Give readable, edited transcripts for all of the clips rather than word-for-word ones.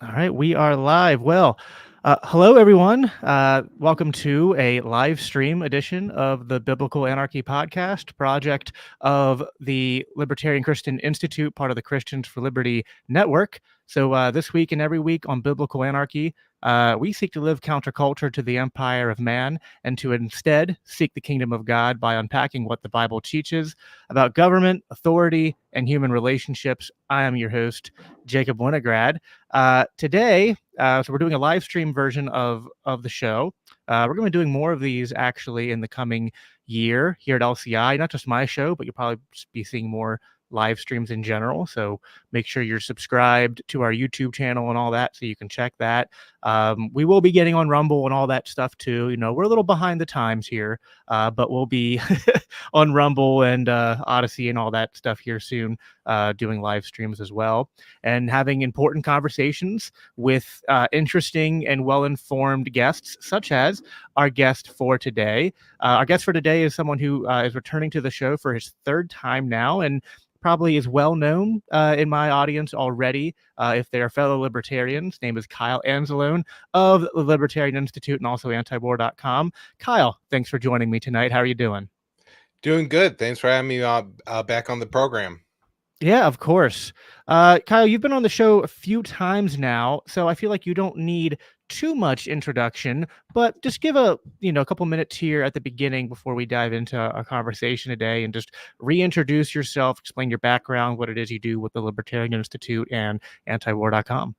All right, we are live. Well, hello everyone. Welcome to a live stream edition of the Biblical Anarchy podcast, project of the Libertarian Christian Institute, part of the Christians for Liberty network. So this week and every week on Biblical Anarchy, we seek to live counterculture to the empire of man and to instead seek the kingdom of God by unpacking what the Bible teaches about government, authority, and human relationships. I am your host, Jacob Winograd. Today, so we're doing a live stream version of the show. We're going to be doing more of these actually in the coming year here at LCI, not just my show, but you'll probably be seeing more live streams in general. So make sure you're subscribed to our YouTube channel and all that so you can check that. We will be getting on Rumble and all that stuff too. You know, we're a little behind the times here, but we'll be on Rumble and Odyssey and all that stuff here soon, doing live streams as well and having important conversations with interesting and well-informed guests, such as our guest for today. Our guest for today is someone who is returning to the show for his third time now and probably is well known in my audience already if they are fellow libertarians. His name is Kyle Anzalone of the Libertarian Institute and also antiwar.com. Kyle, thanks for joining me tonight. How are you doing? Doing good. Thanks for having me back on the program. Yeah, of course. Kyle, you've been on the show a few times now, so I feel like you don't need too much introduction, but just give a couple minutes here at the beginning before we dive into our conversation today and just reintroduce yourself, explain your background, what it is you do with the Libertarian Institute and antiwar.com.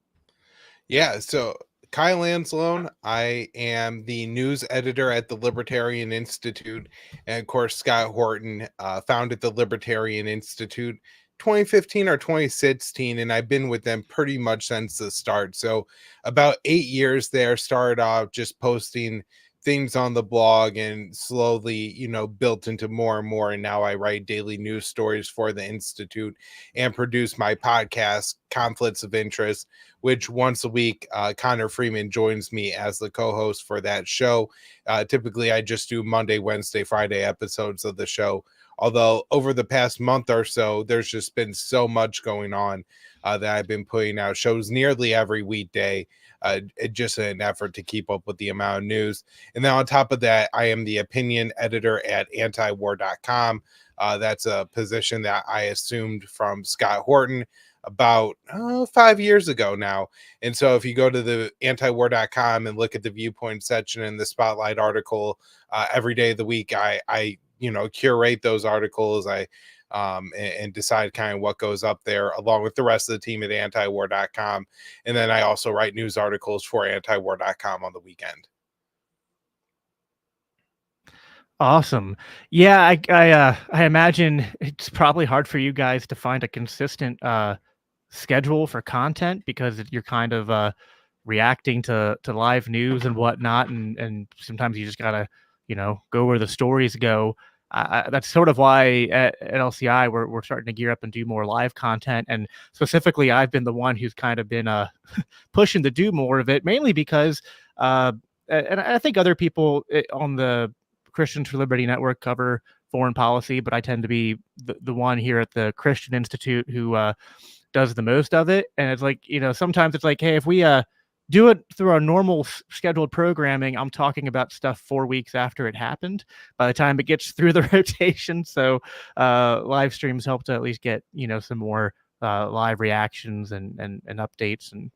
Yeah, so Kyle Anzalone, I am the news editor at the Libertarian Institute, and of course Scott Horton founded the Libertarian Institute 2015 or 2016, and I've been with them pretty much since the start. So about 8 years there, started off just posting things on the blog and slowly, built into more and more. And now I write daily news stories for the Institute and produce my podcast, Conflicts of Interest, which once a week, Connor Freeman joins me as the co-host for that show. Typically, I just do Monday, Wednesday, Friday episodes of the show. Although over the past month or so, there's just been so much going on that I've been putting out shows nearly every weekday, just in an effort to keep up with the amount of news. And then on top of that, I am the opinion editor at antiwar.com. That's a position that I assumed from Scott Horton about 5 years ago now. And so if you go to the antiwar.com and look at the viewpoint section and the spotlight article every day of the week, I curate those articles. And decide kind of what goes up there along with the rest of the team at antiwar.com. And then I also write news articles for antiwar.com on the weekend. Awesome. Yeah, I imagine it's probably hard for you guys to find a consistent schedule for content because you're kind of reacting to live news and whatnot, and sometimes you just gotta go where the stories go. That's sort of why at LCI we're starting to gear up and do more live content, and specifically I've been the one who's kind of been pushing to do more of it, mainly because and I think other people on the Christians for Liberty network cover foreign policy, but I tend to be the one here at the Christian Institute who does the most of it. And it's like, sometimes it's like, hey, if we do it through our normal scheduled programming, I'm talking about stuff 4 weeks after it happened by the time it gets through the rotation. So live streams help to at least get, some more live reactions and updates and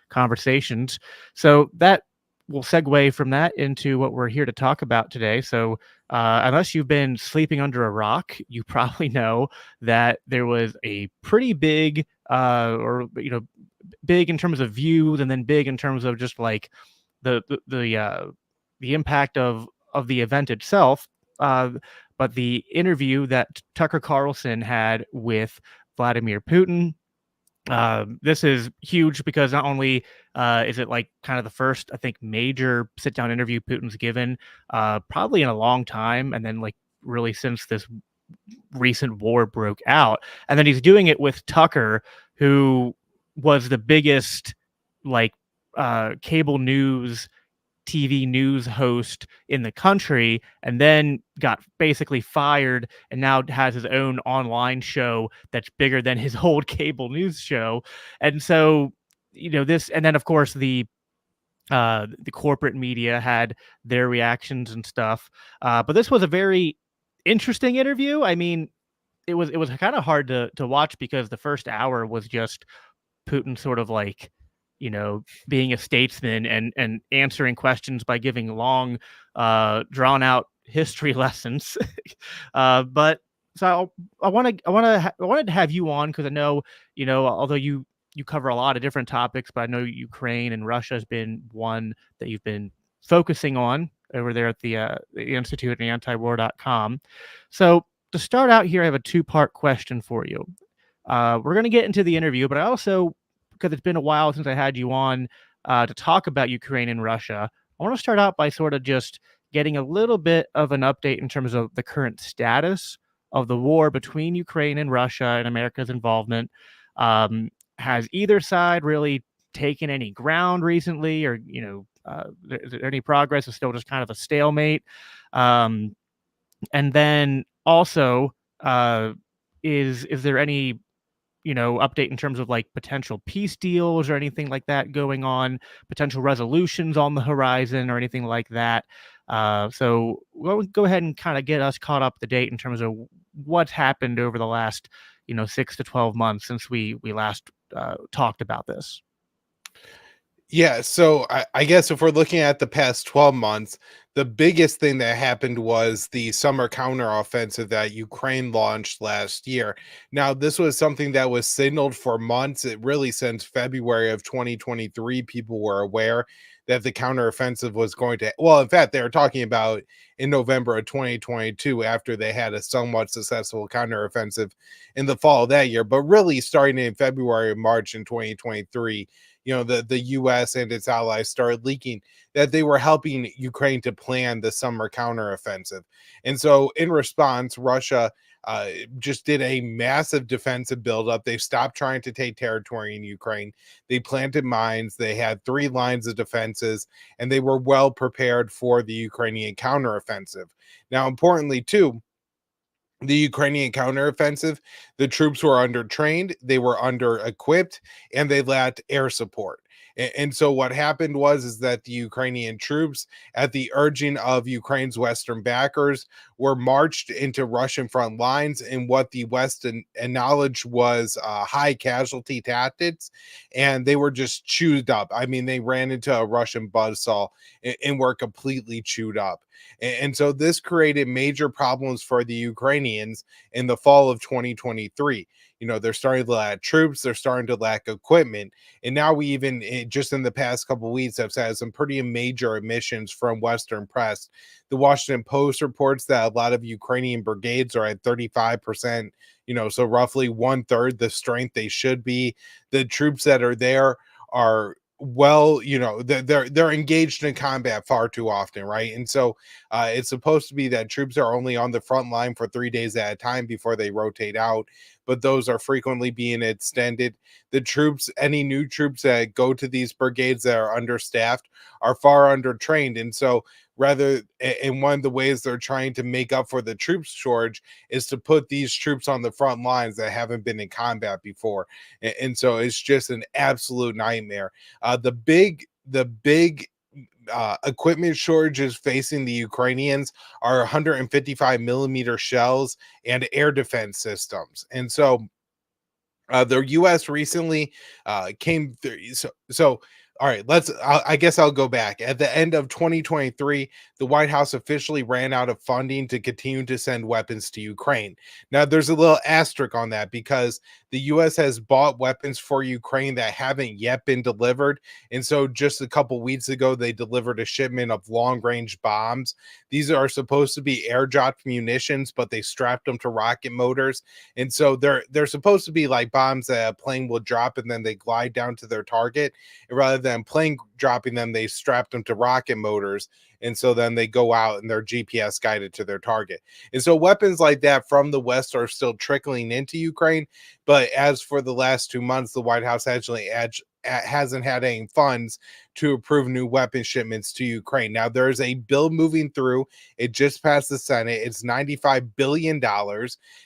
conversations. So that will segue from that into what we're here to talk about today. So unless you've been sleeping under a rock, you probably know that there was a pretty big big in terms of views and then big in terms of just like the impact of the event itself. But the interview that Tucker Carlson had with Vladimir Putin, this is huge because not only is it like kind of the first, I think, major sit down interview Putin's given probably in a long time, and then like really since this recent war broke out, and then he's doing it with Tucker, who was the biggest like cable news TV news host in the country, and then got basically fired and now has his own online show that's bigger than his old cable news show. And so this, and then of course the corporate media had their reactions and stuff. But this was a very interesting interview. I mean, it was kind of hard to watch because the first hour was just Putin sort of like, being a statesman and answering questions by giving long, drawn out history lessons. But so I wanted to have you on because I know, although you cover a lot of different topics, but I know Ukraine and Russia has been one that you've been focusing on over there at the Institute and antiwar.com. So to start out here, I have a two-part question for you. We're going to get into the interview, but I also, because it's been a while since I had you on to talk about Ukraine and Russia, I want to start out by sort of just getting a little bit of an update in terms of the current status of the war between Ukraine and Russia and America's involvement. Has either side really taken any ground recently, or is there any progress? Is still just kind of a stalemate? And then also, is there any update in terms of like potential peace deals or anything like that going on, potential resolutions on the horizon or anything like that? So we'll go ahead and kind of get us caught up to date in terms of what's happened over the last 6 to 12 months since we last talked about this. Yeah, so I guess if we're looking at the past 12 months, the biggest thing that happened was the summer counteroffensive that Ukraine launched last year. Now, this was something that was signaled for months. It really, since February of 2023, people were aware that the counteroffensive was going to, well, in fact, they were talking about in November of 2022 after they had a somewhat successful counteroffensive in the fall of that year. But really, starting in February or March in 2023, the US and its allies started leaking that they were helping Ukraine to plan the summer counteroffensive. And so in response, Russia just did a massive defensive buildup. They stopped trying to take territory in Ukraine. They planted mines. They had 3 lines of defenses, and they were well prepared for the Ukrainian counteroffensive. Now, importantly, too, the Ukrainian counteroffensive, the troops were undertrained, they were under equipped, and they lacked air support. And so what happened was that the Ukrainian troops, at the urging of Ukraine's Western backers, were marched into Russian front lines in what the West acknowledged was high casualty tactics, and they were just chewed up. I mean, they ran into a Russian buzzsaw and were completely chewed up. And so this created major problems for the Ukrainians in the fall of 2023. They're starting to lack troops, they're starting to lack equipment. And now we even, just in the past couple of weeks, have had some pretty major admissions from Western press. The Washington Post reports that a lot of Ukrainian brigades are at 35%, so roughly 1/3 the strength they should be. The troops that are there are they're engaged in combat far too often, right? And so it's supposed to be that troops are only on the front line for 3 days at a time before they rotate out, but those are frequently being extended. The troops, any new troops that go to these brigades that are understaffed, are far undertrained. And so and one of the ways they're trying to make up for the troops shortage is to put these troops on the front lines that haven't been in combat before. And so it's just an absolute nightmare. The big equipment shortages facing the Ukrainians are 155 millimeter shells and air defense systems. And so the U.S. recently came through. So all right, I guess I'll go back. At the end of 2023, the White House officially ran out of funding to continue to send weapons to Ukraine. Now, there's a little asterisk on that because the U.S. has bought weapons for Ukraine that haven't yet been delivered. And so just a couple weeks ago, they delivered a shipment of long-range bombs. These are supposed to be air-dropped munitions, but they strapped them to rocket motors. And so they're supposed to be like bombs that a plane will drop and then they glide down to their target. And rather than plane dropping them, they strapped them to rocket motors, and so then they go out and they're GPS guided to their target. And so weapons like that from the West are still trickling into Ukraine. But as for the last 2 months, the White House hasn't had any funds to approve new weapon shipments to Ukraine. Now there's a bill moving through. It just passed the Senate. It's $95 billion.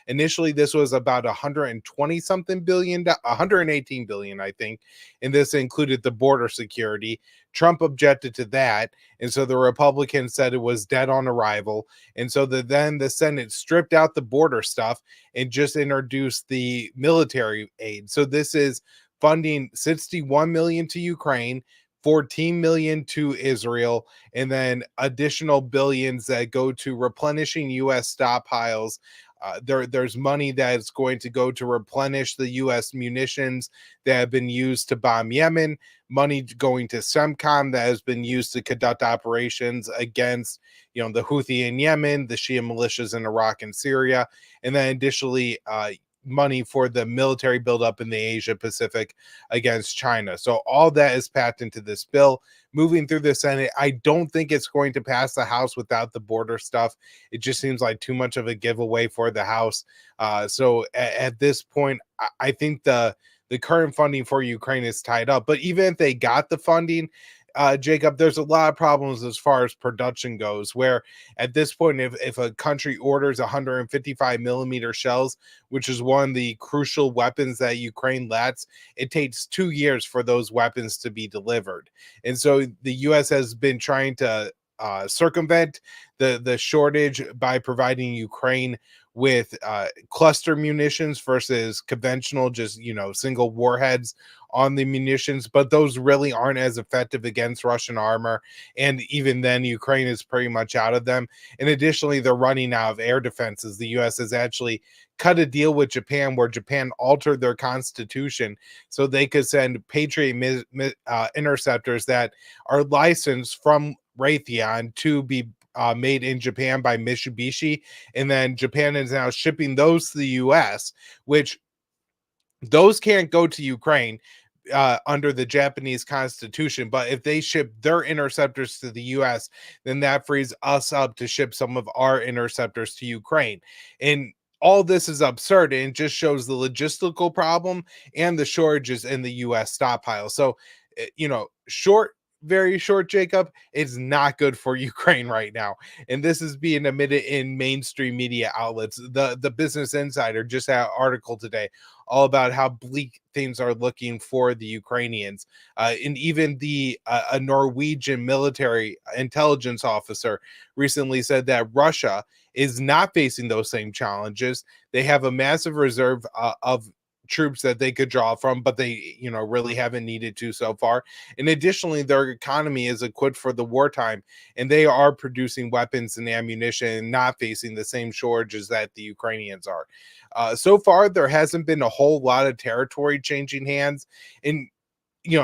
Initially, this was about 120 something billion, 118 billion, I think. And this included the border security. Trump objected to that. And so the Republicans said it was dead on arrival. And so then the Senate stripped out the border stuff and just introduced the military aid. So this is funding 61 million to Ukraine, 14 million to Israel, and then additional billions that go to replenishing U.S. stockpiles. There's money that is going to go to replenish the U.S. munitions that have been used to bomb Yemen, money going to CENTCOM that has been used to conduct operations against, the Houthi in Yemen, the Shia militias in Iraq and Syria, and then additionally, money for the military buildup in the Asia Pacific against China. So all that is packed into this bill. Moving through the Senate, I don't think it's going to pass the House without the border stuff. It just seems like too much of a giveaway for the House. So at this point, I think the current funding for Ukraine is tied up. But even if they got the funding, Jacob, there's a lot of problems as far as production goes, where at this point, if a country orders 155 millimeter shells, which is one of the crucial weapons that Ukraine lacks, it takes 2 years for those weapons to be delivered. And so the U.S. has been trying to circumvent the shortage by providing Ukraine with cluster munitions versus conventional, just single warheads on the munitions, but those really aren't as effective against Russian armor. And even then, Ukraine is pretty much out of them. And additionally, they're running out of air defenses. The U.S. has actually cut a deal with Japan where Japan altered their constitution so they could send Patriot interceptors that are licensed from Raytheon to be made in Japan by Mitsubishi. And then Japan is now shipping those to the U.S., which those can't go to Ukraine under the Japanese constitution. But if they ship their interceptors to the U.S., then that frees us up to ship some of our interceptors to Ukraine. And all this is absurd and just shows the logistical problem and the shortages in the U.S. stockpile. So, very short, Jacob, it's not good for Ukraine right now. And this is being admitted in mainstream media outlets. The Business Insider just had an article today all about how bleak things are looking for the Ukrainians. And even a Norwegian military intelligence officer recently said that Russia is not facing those same challenges. They have a massive reserve of troops that they could draw from, but they really haven't needed to so far. And additionally, their economy is equipped for the wartime, and they are producing weapons and ammunition and not facing the same shortages that the Ukrainians are. So far, there hasn't been a whole lot of territory changing hands. And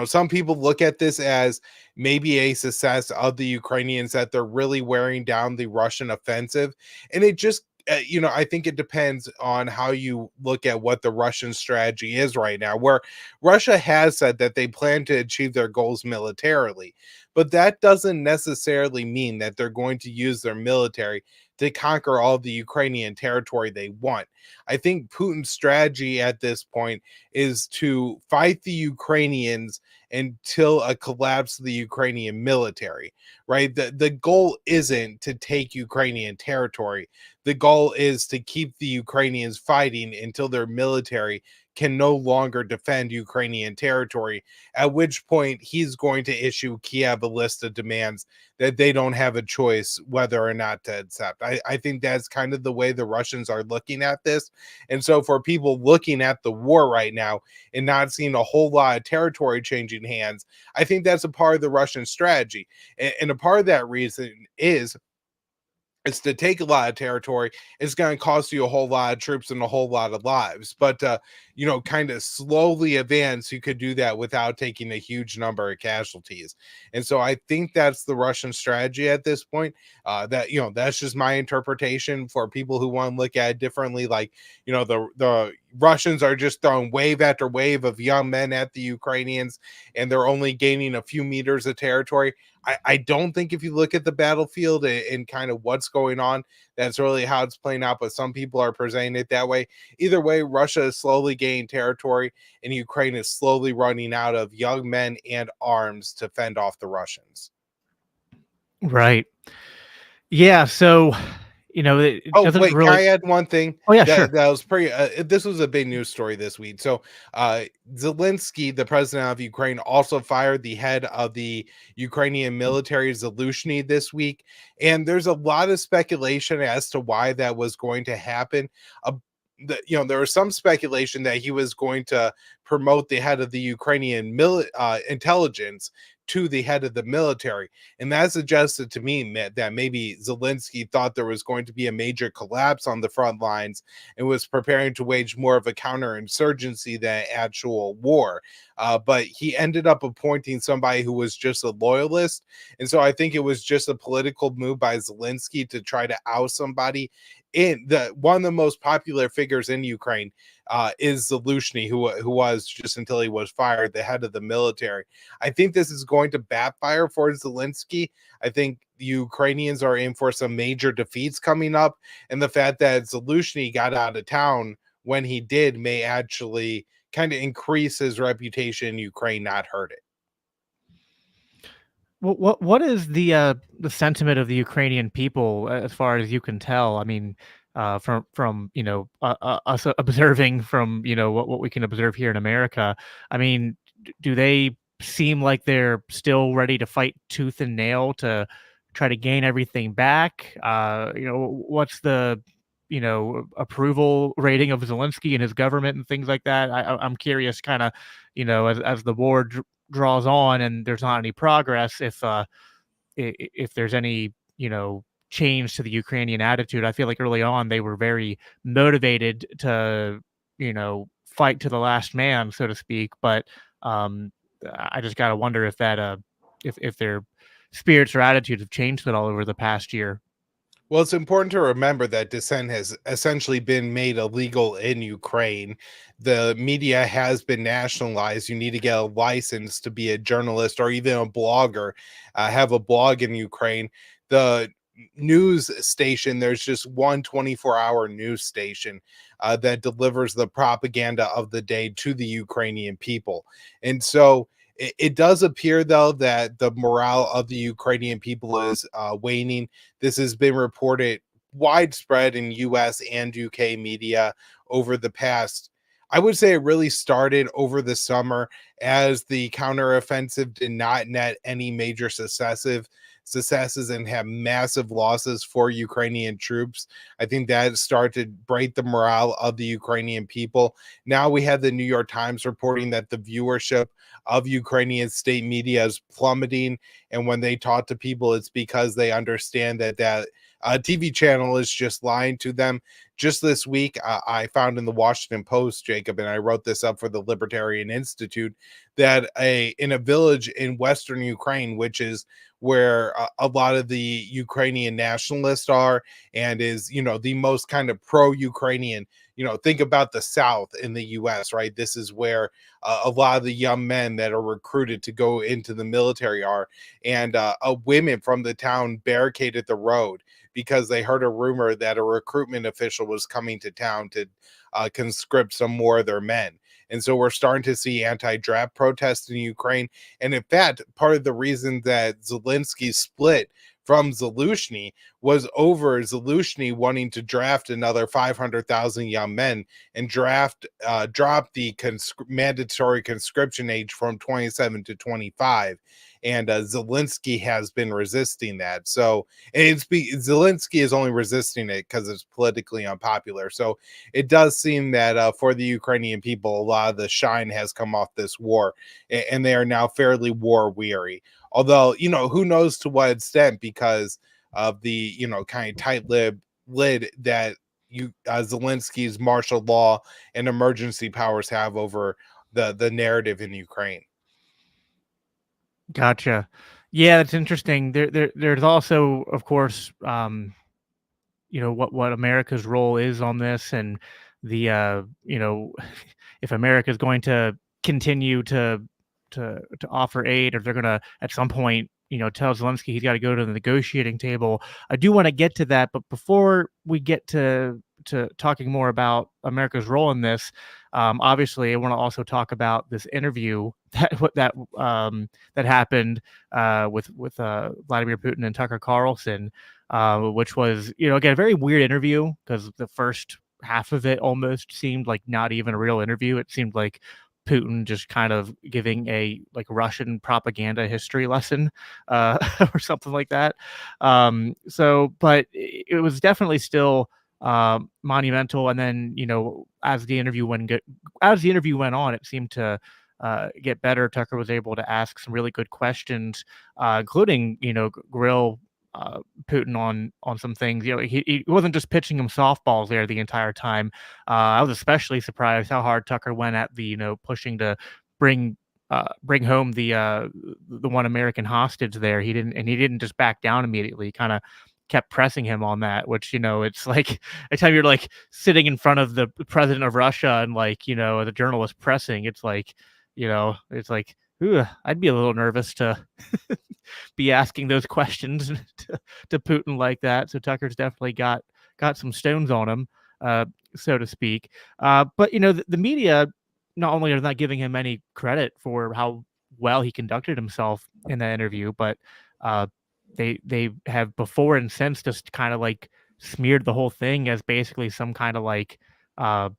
some people look at this as maybe a success of the Ukrainians, that they're really wearing down the Russian offensive. And it just I think it depends on how you look at what the Russian strategy is right now, where Russia has said that they plan to achieve their goals militarily, but that doesn't necessarily mean that they're going to use their military to conquer all the Ukrainian territory they want. I think Putin's strategy at this point is to fight the Ukrainians until a collapse of the Ukrainian military, right? The goal isn't to take Ukrainian territory. The goal is to keep the Ukrainians fighting until their military can no longer defend Ukrainian territory, at which point he's going to issue Kiev a list of demands that they don't have a choice whether or not to accept. I think that's kind of the way the Russians are looking at this. And so for people looking at the war right now and not seeing a whole lot of territory changing hands, I think that's a part of the Russian strategy. And a part of that reason is it's to take a lot of territory. It's going to cost you a whole lot of troops and a whole lot of lives, but kind of slowly advance. You could do that without taking a huge number of casualties. And so I think that's the Russian strategy at this point. That's just my interpretation. For people who want to look at it differently, like the Russians are just throwing wave after wave of young men at the Ukrainians, and they're only gaining a few meters of territory. I don't think if you look at the battlefield and kind of what's going on, that's really how it's playing out. But some people are presenting it that way. Either way, Russia is slowly gaining territory, and Ukraine is slowly running out of young men and arms to fend off the Russians. Right. Yeah. So, it Oh, doesn't wait, can really. I add one thing? Oh yeah, That sure. that was pretty this was a big news story this week. So, Zelensky, the president of Ukraine, also fired the head of the Ukrainian military, Zaluzhny, this week, and there's a lot of speculation as to why that was going to happen. Uh, there was some speculation that he was going to promote the head of the Ukrainian intelligence to the head of the military. And that suggested to me that maybe Zelensky thought there was going to be a major collapse on the front lines and was preparing to wage more of a counterinsurgency than actual war. But he ended up appointing somebody who was just a loyalist. And so I think it was just a political move by Zelensky to try to oust somebody. In the one of the most popular figures in Ukraine is Zaluzhny, who was, just until he was fired, the head of the military. I think this is going to backfire for Zelensky. I think the Ukrainians are in for some major defeats coming up, and the fact that Zaluzhny got out of town when he did may actually kind of increase his reputation in Ukraine, not hurt it. What is the sentiment of the Ukrainian people, as far as you can tell? I mean, from us observing from what we can observe here in America. I mean, do they seem like they're still ready to fight tooth and nail to try to gain everything back? What's the approval rating of Zelensky and his government and things like that? I'm curious, kind of, as the war draws on and there's not any progress, if there's any change to the Ukrainian attitude. I feel like early on they were very motivated to fight to the last man, so to speak. But um, I just gotta wonder if that if their spirits or attitudes have changed at all over the past year. Well, it's important to remember that dissent has essentially been made illegal in Ukraine. The media has been nationalized. You need to get a license to be a journalist or even a blogger, have a blog in Ukraine. The news station, there's just one 24-hour news station that delivers the propaganda of the day to the Ukrainian people. And so it does appear, though, that the morale of the Ukrainian people is waning. This has been reported widespread in US and UK media over the past. I would say it really started over the summer as the counteroffensive did not net any major successes and have massive losses for Ukrainian troops. I think that started to break the morale of the Ukrainian people. Now we have the New York Times reporting that the viewership of Ukrainian state media is plummeting. And when they talk to people, it's because they understand that TV channel is just lying to them. Just this week, I found in the Washington Post, Jacob, and I wrote this up for the Libertarian Institute, that in a village in Western Ukraine, which is where a lot of the Ukrainian nationalists are, and is, the most kind of pro-Ukrainian, think about the South in the US, right? This is where a lot of the young men that are recruited to go into the military are. And women from the town barricaded the road because they heard a rumor that a recruitment official was coming to town to conscript some more of their men. And so we're starting to see anti-draft protests in Ukraine. And in fact, part of the reason that Zelensky split from Zaluzhny was over Zaluzhny wanting to draft another 500,000 young men and drop the mandatory conscription age from 27 to 25. And Zelensky has been resisting that. So Zelensky is only resisting it because it's politically unpopular. So it does seem that for the Ukrainian people, a lot of the shine has come off this war, and they are now fairly war weary. Although, who knows to what extent, because of the, kind of lid that Zelensky's martial law and emergency powers have over the narrative in Ukraine. Gotcha. Yeah, that's interesting. There's also, of course, what America's role is on this, and if America is going to continue to offer aid, or they're going to at some point, tell Zelensky he's got to go to the negotiating table. I do want to get to that, but before we get to talking more about America's role in this, obviously, I want to also talk about this interview that happened with Vladimir Putin and Tucker Carlson, which was, again, a very weird interview, because the first half of it almost seemed like not even a real interview. It seemed like Putin just kind of giving a like Russian propaganda history lesson, or something like that. But it was definitely still monumental. And then, as the interview went on, it seemed to get better. Tucker was able to ask some really good questions, including, grill Putin on some things. He wasn't just pitching him softballs there the entire time. I was especially surprised how hard Tucker went at the pushing to bring bring home the one American hostage there. He didn't just back down immediately. He kind of kept pressing him on that, which, it's like anytime you're like sitting in front of the president of Russia and like, the journalist pressing, it's like, ooh, I'd be a little nervous to be asking those questions to Putin like that. So Tucker's definitely got some stones on him, so to speak. But the media not only are not giving him any credit for how well he conducted himself in that interview, but they have before and since just kind of like smeared the whole thing as basically some kind of uh,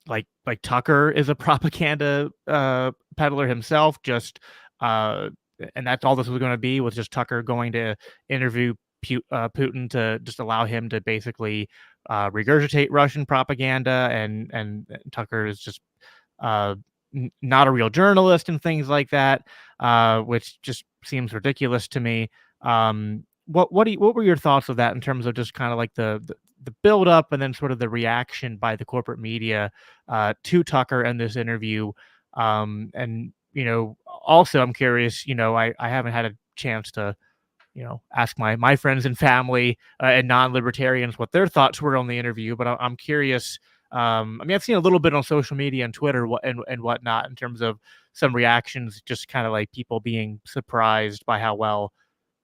like Tucker is a propaganda peddler himself, just and that's all this was going to be, was just Tucker going to interview Putin to just allow him to basically regurgitate Russian propaganda, and Tucker is just not a real journalist and things like that, which just seems ridiculous to me. What were your thoughts of that in terms of just kind of like the build up and then sort of the reaction by the corporate media to Tucker and this interview? And also I'm curious, I haven't had a chance to ask my friends and family and non-libertarians what their thoughts were on the interview, but I'm curious. I mean, I've seen a little bit on social media and Twitter and whatnot in terms of some reactions, just kind of like people being surprised by how well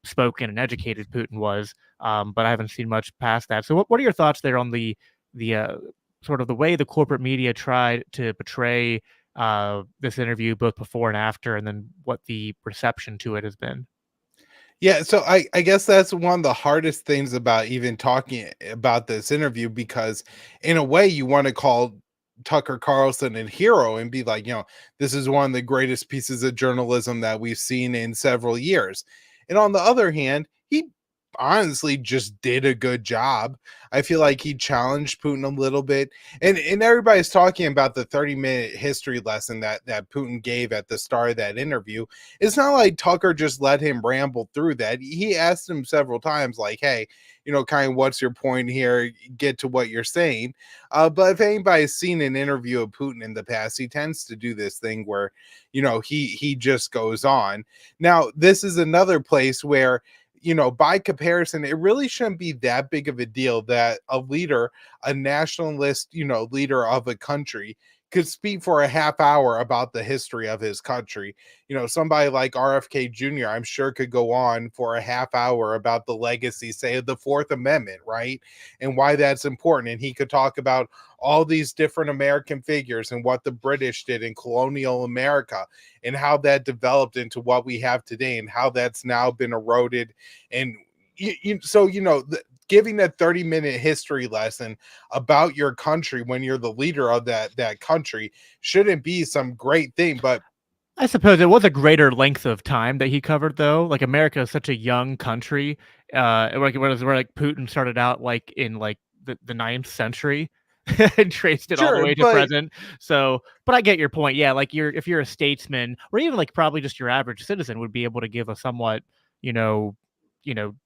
spoken and educated Putin was. But I haven't seen much past that. So what are your thoughts there on the sort of the way the corporate media tried to portray this interview, both before and after, and then what the reception to it has been? Yeah, so I guess that's one of the hardest things about even talking about this interview, because in a way you want to call Tucker Carlson a hero and be like, this is one of the greatest pieces of journalism that we've seen in several years. And on the other hand, he honestly just did a good job. I feel like he challenged Putin a little bit. And everybody's talking about the 30-minute history lesson that Putin gave at the start of that interview. It's not like Tucker just let him ramble through that. He asked him several times, like, hey, kind of what's your point here? Get to what you're saying. But if anybody's seen an interview of Putin in the past, he tends to do this thing where, he just goes on. Now, this is another place where, by comparison, it really shouldn't be that big of a deal that a leader, a nationalist, leader of a country, could speak for a half hour about the history of his country. Somebody like RFK Jr., I'm sure, could go on for a half hour about the legacy, say, of the Fourth Amendment, right? And why that's important. And he could talk about all these different American figures and what the British did in colonial America and how that developed into what we have today and how that's now been eroded. And giving a 30-minute history lesson about your country when you're the leader of that country shouldn't be some great thing. But I suppose it was a greater length of time that he covered, though. Like, America is such a young country. Where Putin started out like in like the 9th century and traced it all the sure, way to but present. So, but I get your point. Yeah, like if you're a statesman, or even like probably just your average citizen, would be able to give a somewhat, you know,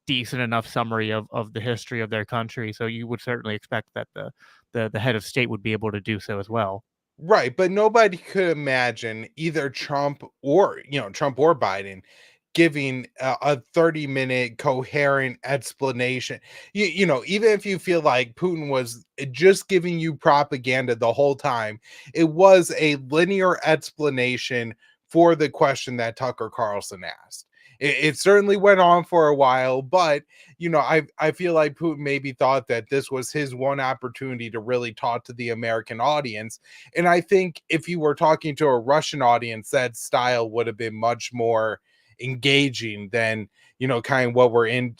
decent enough summary of the history of their country. So you would certainly expect that the head of state would be able to do so as well. right, but nobody could imagine either Trump or Biden giving a 30-minute coherent explanation. You know, even if you feel like Putin was just giving you propaganda the whole time, it was a linear explanation for the question that Tucker Carlson asked. It certainly went on for a while, but you know, I feel like Putin maybe thought that this was his one opportunity to really talk to the American audience. And I think if you were talking to a Russian audience, that style would have been much more engaging than, you know, kind of what we're in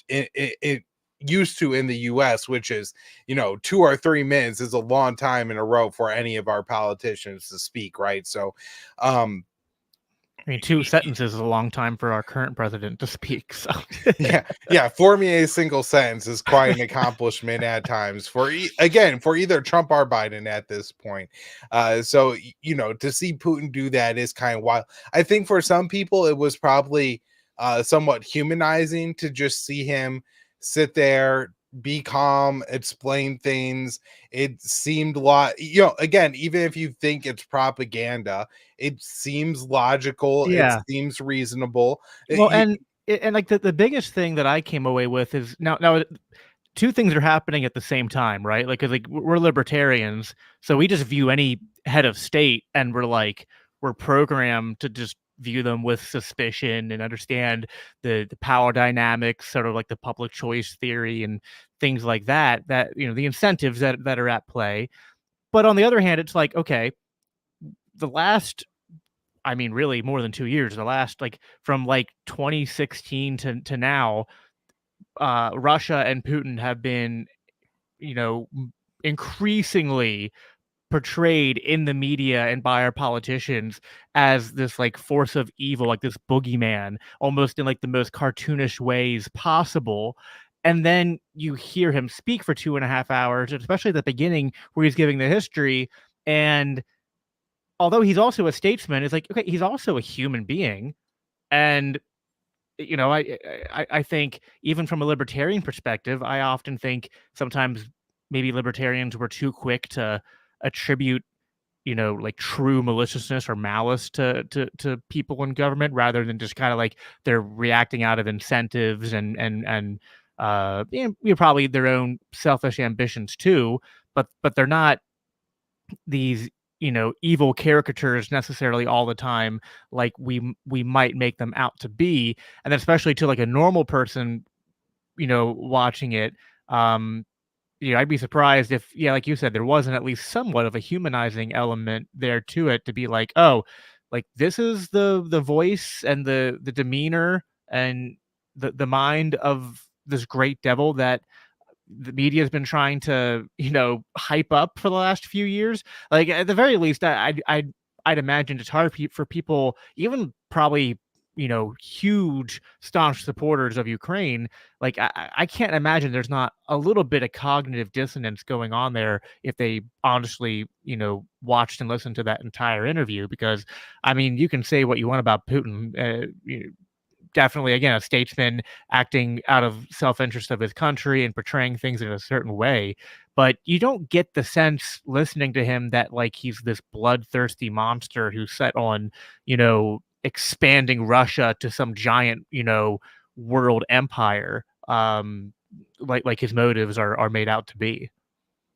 used to in the US, which is, you know, 2 or 3 minutes is a long time in a row for any of our politicians to speak, right? So I mean, 2 sentences is a long time for our current president to speak, so yeah, for me a single sentence is quite an accomplishment at times for again, for either Trump or Biden at this point. So you know, to see Putin do that is kind of wild. I think for some people it was probably somewhat humanizing to just see him sit there, be calm, explain things. It seemed lot, you know, again, even if you think it's propaganda, it seems logical, it Yeah. seems reasonable. Well, and like the biggest thing that I came away with is now 2 things are happening at the same time, right? Like, 'cause, like, we're libertarians, so we just view any head of state and we're programmed to just view them with suspicion and understand the power dynamics, sort of like the public choice theory and things like that, you know, the incentives that are at play. But on the other hand, it's like, okay, the last I mean, really more than 2 years, the last, like, from, like, 2016 to now, Russia and Putin have been, you know, increasingly portrayed in the media and by our politicians as this like force of evil, like this boogeyman, almost in like the most cartoonish ways possible. And then you hear him speak for 2.5 hours, especially at the beginning where he's giving the history. And although he's also a statesman, it's like, okay, he's also a human being. And you know, I think even from a libertarian perspective, I often think sometimes maybe libertarians were too quick to attribute, you know, like true maliciousness or malice to people in government rather than just kind of like they're reacting out of incentives and you know, probably their own selfish ambitions too, but they're not these, you know, evil caricatures necessarily all the time like we might make them out to be. And especially to like a normal person, you know, watching it, um you know, I'd be surprised if, yeah, like you said, there wasn't at least somewhat of a humanizing element there to it to be like, oh, like this is the voice and the demeanor and the mind of this great devil that the media has been trying to, you know, hype up for the last few years. Like at the very least, I'd imagine it's hard for people, even probably, you know, huge staunch supporters of Ukraine. Like I can't imagine there's not a little bit of cognitive dissonance going on there if they honestly, you know, watched and listened to that entire interview. Because I mean, you can say what you want about Putin. Definitely, again, a statesman acting out of self-interest of his country and portraying things in a certain way, but you don't get the sense listening to him that, like, he's this bloodthirsty monster who's set on, you know, expanding Russia to some giant, you know, world empire, like his motives are made out to be.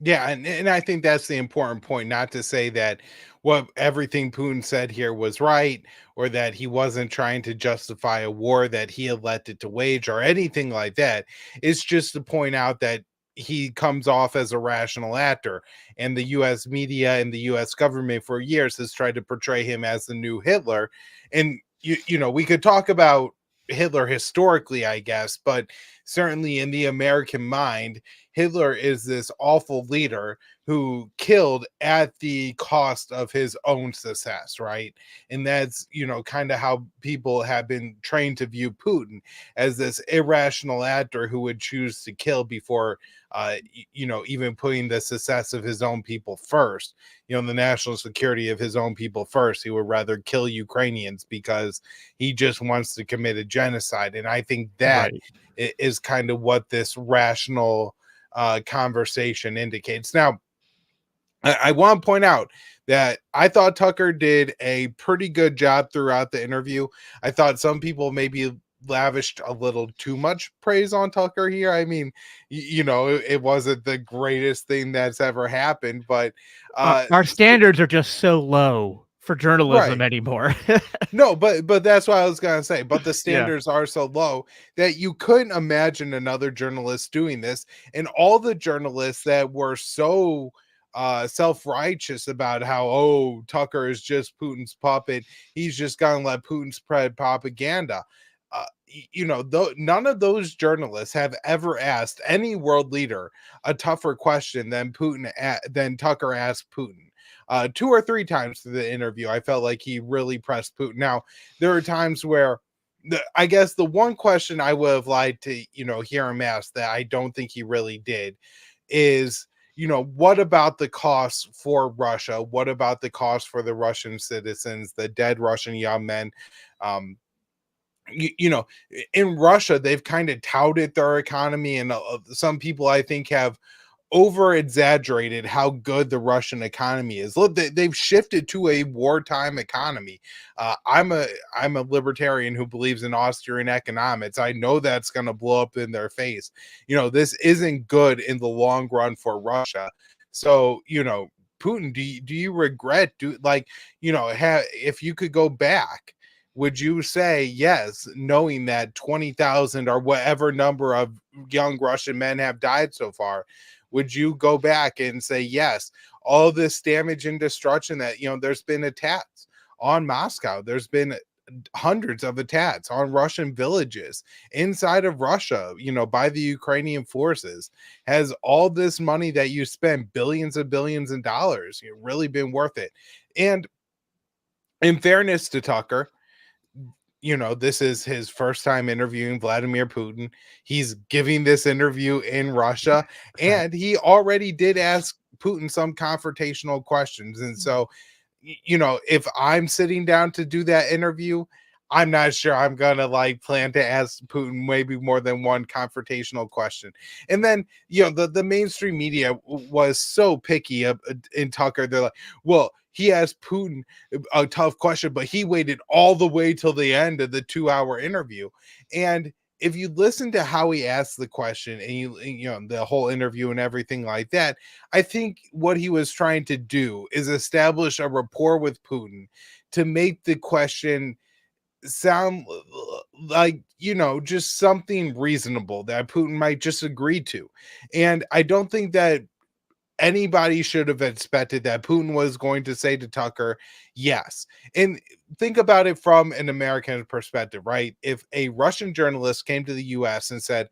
Yeah, and I think that's the important point, not to say that what everything Putin said here was right, or that he wasn't trying to justify a war that he elected to wage or anything like that. It's just to point out that he comes off as a rational actor, and the US media and the US government for years has tried to portray him as the new Hitler. And you know, we could talk about Hitler historically, I guess, but certainly in the American mind, Hitler is this awful leader who killed at the cost of his own success, right? And that's, you know, kind of how people have been trained to view Putin, as this irrational actor who would choose to kill before, you know, even putting the success of his own people first, you know, the national security of his own people first. He would rather kill Ukrainians because he just wants to commit a genocide. And I think that Right. is kind of what this rational conversation indicates. Now, I want to point out that I thought Tucker did a pretty good job throughout the interview. I thought some people maybe lavished a little too much praise on Tucker here. I mean, it wasn't the greatest thing that's ever happened, but our standards are just so low for journalism right. anymore. No, but that's what I was gonna say. But the Yeah. standards are so low that you couldn't imagine another journalist doing this. And all the journalists that were so self-righteous about how, oh, Tucker is just Putin's puppet, he's just gonna let Putin spread propaganda. None of those journalists have ever asked any world leader a tougher question than Tucker asked Putin. 2 or 3 times through the interview, I felt like he really pressed Putin. Now, there are times where I guess the one question I would have liked to, hear him ask that I don't think he really did is, what about the costs for Russia? What about the cost for the Russian citizens, the dead Russian young men? Um, in Russia, they've kind of touted their economy, and some people I think have over exaggerated how good the Russian economy is. Look, they've shifted to a wartime economy. I'm a libertarian who believes in Austrian economics. I know that's going to blow up in their face. This isn't good in the long run for Russia. So, Putin, do you regret if you could go back, would you say yes, knowing that 20,000 or whatever number of young Russian men have died so far? Would you go back and say, yes, all this damage and destruction that, there's been attacks on Moscow, there's been hundreds of attacks on Russian villages inside of Russia, by the Ukrainian forces. Has all this money that you spend, billions of dollars, really been worth it? And in fairness to Tucker, this is his first time interviewing Vladimir Putin. He's giving this interview in Russia, and he already did ask Putin some confrontational questions. And so, if I'm sitting down to do that interview, I'm not sure I'm gonna plan to ask Putin maybe more than one confrontational question. And then, the mainstream media was so picky in Tucker. They're like, well, he asked Putin a tough question, but he waited all the way till the end of the 2-hour interview. And if you listen to how he asked the question and the whole interview and everything like that, I think what he was trying to do is establish a rapport with Putin to make the question sound like, just something reasonable that Putin might just agree to. And I don't think that anybody should have expected that Putin was going to say to Tucker, yes. And think about it from an American perspective, right? If a Russian journalist came to the US and said,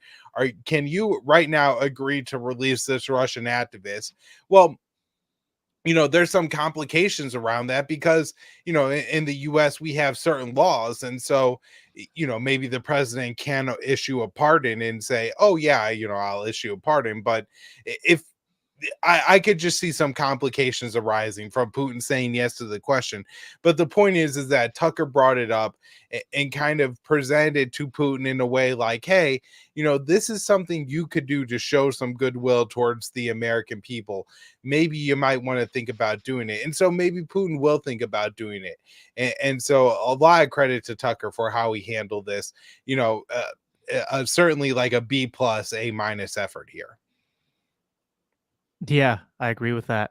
can you right now agree to release this Russian activist? Well, there's some complications around that because, in the US, we have certain laws. And so, maybe the president can issue a pardon and say, oh, yeah, I'll issue a pardon. But if I could just see some complications arising from Putin saying yes to the question. But the point is that Tucker brought it up and kind of presented to Putin in a way like, hey, this is something you could do to show some goodwill towards the American people. Maybe you might want to think about doing it. And so maybe Putin will think about doing it. And so a lot of credit to Tucker for how he handled this, certainly like a B+, A- effort here. Yeah, I agree with that.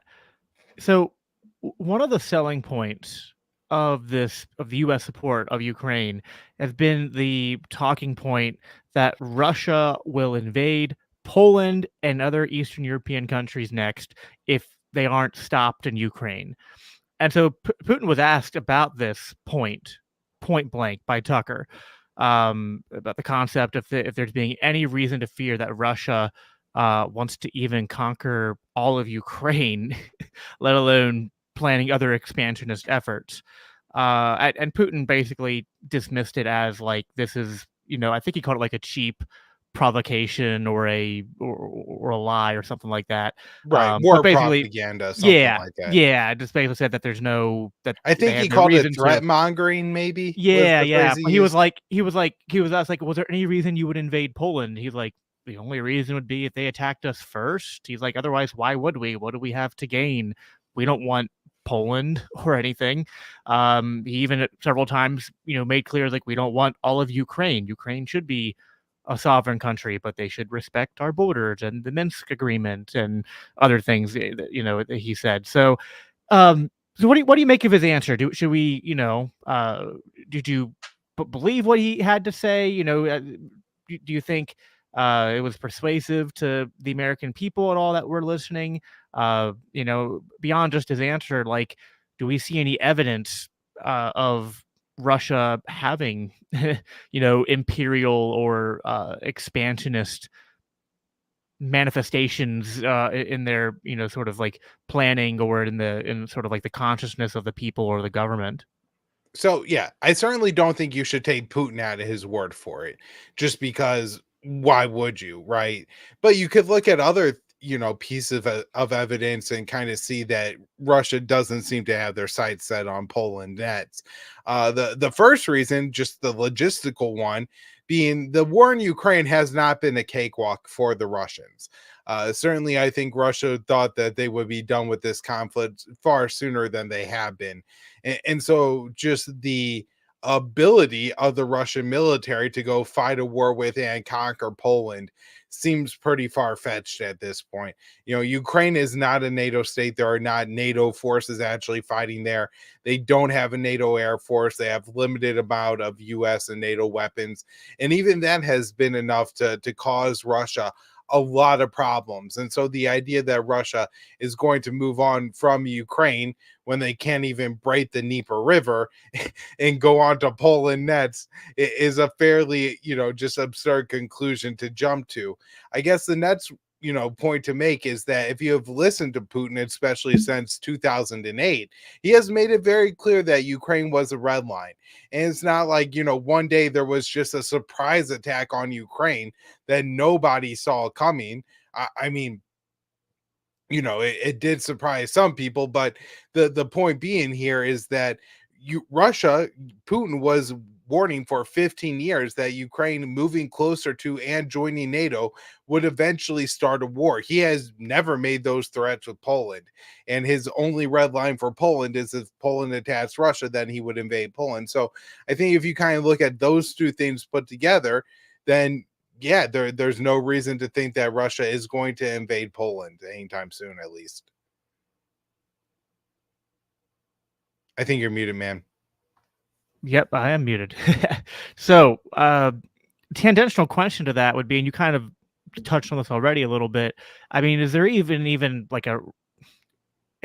So one of the selling points of the US support of Ukraine has been the talking point that Russia will invade Poland and other Eastern European countries next if they aren't stopped in Ukraine. And so Putin was asked about this point blank by Tucker, about the concept of if there's being any reason to fear that Russia wants to even conquer all of Ukraine, let alone planning other expansionist efforts. And Putin basically dismissed it as like, this is, I think he called it like a cheap provocation or a lie or something like that. Right, But war basically, propaganda, something yeah, like that. yeah, just basically said that that I they think he have no called it reason threat to. mongering, maybe was Yeah, the yeah. phrase he But used. he was asked like, was there any reason you would invade Poland? He's like, the only reason would be if they attacked us first. He's like, otherwise, why would we? What do we have to gain? We don't want Poland or anything. He even several times, made clear like we don't want all of Ukraine. Ukraine should be a sovereign country, but they should respect our borders and the Minsk agreement and other things, that he said. So what do you make of his answer? Should we, did you believe what he had to say? Do you think it was persuasive to the American people at all that were listening? Beyond just his answer, like, do we see any evidence of Russia having, imperial or expansionist manifestations in their, sort of like planning, or in sort of like the consciousness of the people or the government? So yeah, I certainly don't think you should take Putin out of his word for it, just because why would you, right? But you could look at other, pieces of evidence and kind of see that Russia doesn't seem to have their sights set on Poland nets. The first reason, just the logistical one, being the war in Ukraine has not been a cakewalk for the Russians. Certainly, I think Russia thought that they would be done with this conflict far sooner than they have been. And so just the ability of the Russian military to go fight a war with and conquer Poland seems pretty far-fetched at this point. Ukraine is not a NATO state. There are not NATO forces actually fighting there. They don't have a NATO air force. They have limited amount of US and NATO weapons. And even that has been enough to cause Russia a lot of problems. And so the idea that Russia is going to move on from Ukraine when they can't even break the Dnieper River and go on to Poland nets is a fairly, just absurd conclusion to jump to. I guess the next, point to make is that if you have listened to Putin, especially since 2008, he has made it very clear that Ukraine was a red line. And it's not like, one day there was just a surprise attack on Ukraine that nobody saw coming. I mean, it did surprise some people, but the point being here is that Putin was warning for 15 years that Ukraine moving closer to and joining NATO would eventually start a war. He has never made those threats with Poland. And his only red line for Poland is if Poland attacks Russia, then he would invade Poland. So I think if you kind of look at those two things put together, then yeah, there's no reason to think that Russia is going to invade Poland anytime soon, at least. I think you're muted, man. Yep, I am muted. So, tangential question to that would be, and you kind of touched on this already a little bit. I mean, is there even like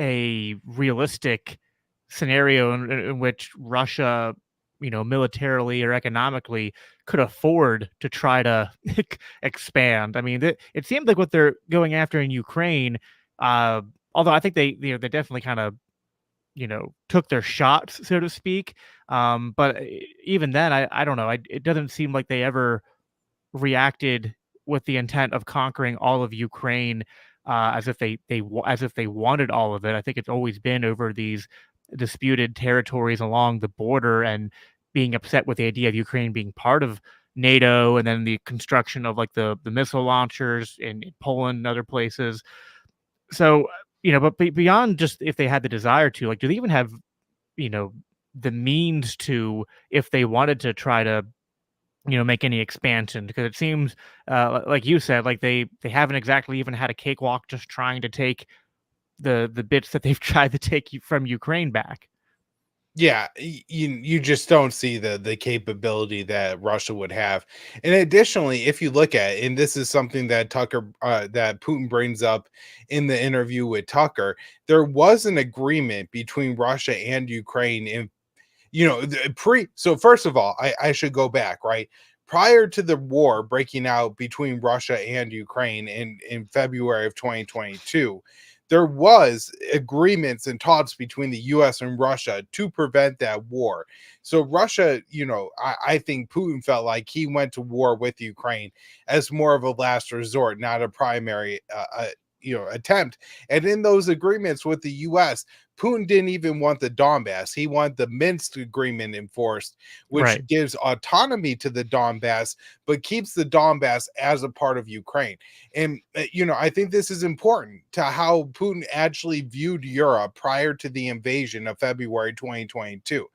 a realistic scenario in which Russia, militarily or economically could afford to try to expand? I mean, it seems like what they're going after in Ukraine, although I think they definitely kind of, took their shots, so to speak. But even then, I don't know. It doesn't seem like they ever reacted with the intent of conquering all of Ukraine, as if as if they wanted all of it. I think it's always been over these disputed territories along the border, and being upset with the idea of Ukraine being part of NATO, and then the construction of like the missile launchers in Poland and other places. So, but beyond just if they had the desire to, like, do they even have, you know, the means to, if they wanted to try to, make any expansion? Because it seems, like you said, like they haven't exactly even had a cakewalk just trying to take the bits that they've tried to take from Ukraine back. Yeah, you just don't see the capability that Russia would have. And additionally, if you look at, and this is something that that Putin brings up in the interview with Tucker, there was an agreement between Russia and Ukraine in, so first of all, I should go back, right? Prior to the war breaking out between Russia and Ukraine in February of 2022, there was agreements and talks between the US and Russia to prevent that war. So Russia, I think Putin felt like he went to war with Ukraine as more of a last resort, not a primary attempt. And in those agreements with the US, Putin didn't even want the Donbass. He wanted the Minsk agreement enforced, which Right. gives autonomy to the Donbass, but keeps the Donbass as a part of Ukraine. And, I think this is important to how Putin actually viewed Europe prior to the invasion of February 2022.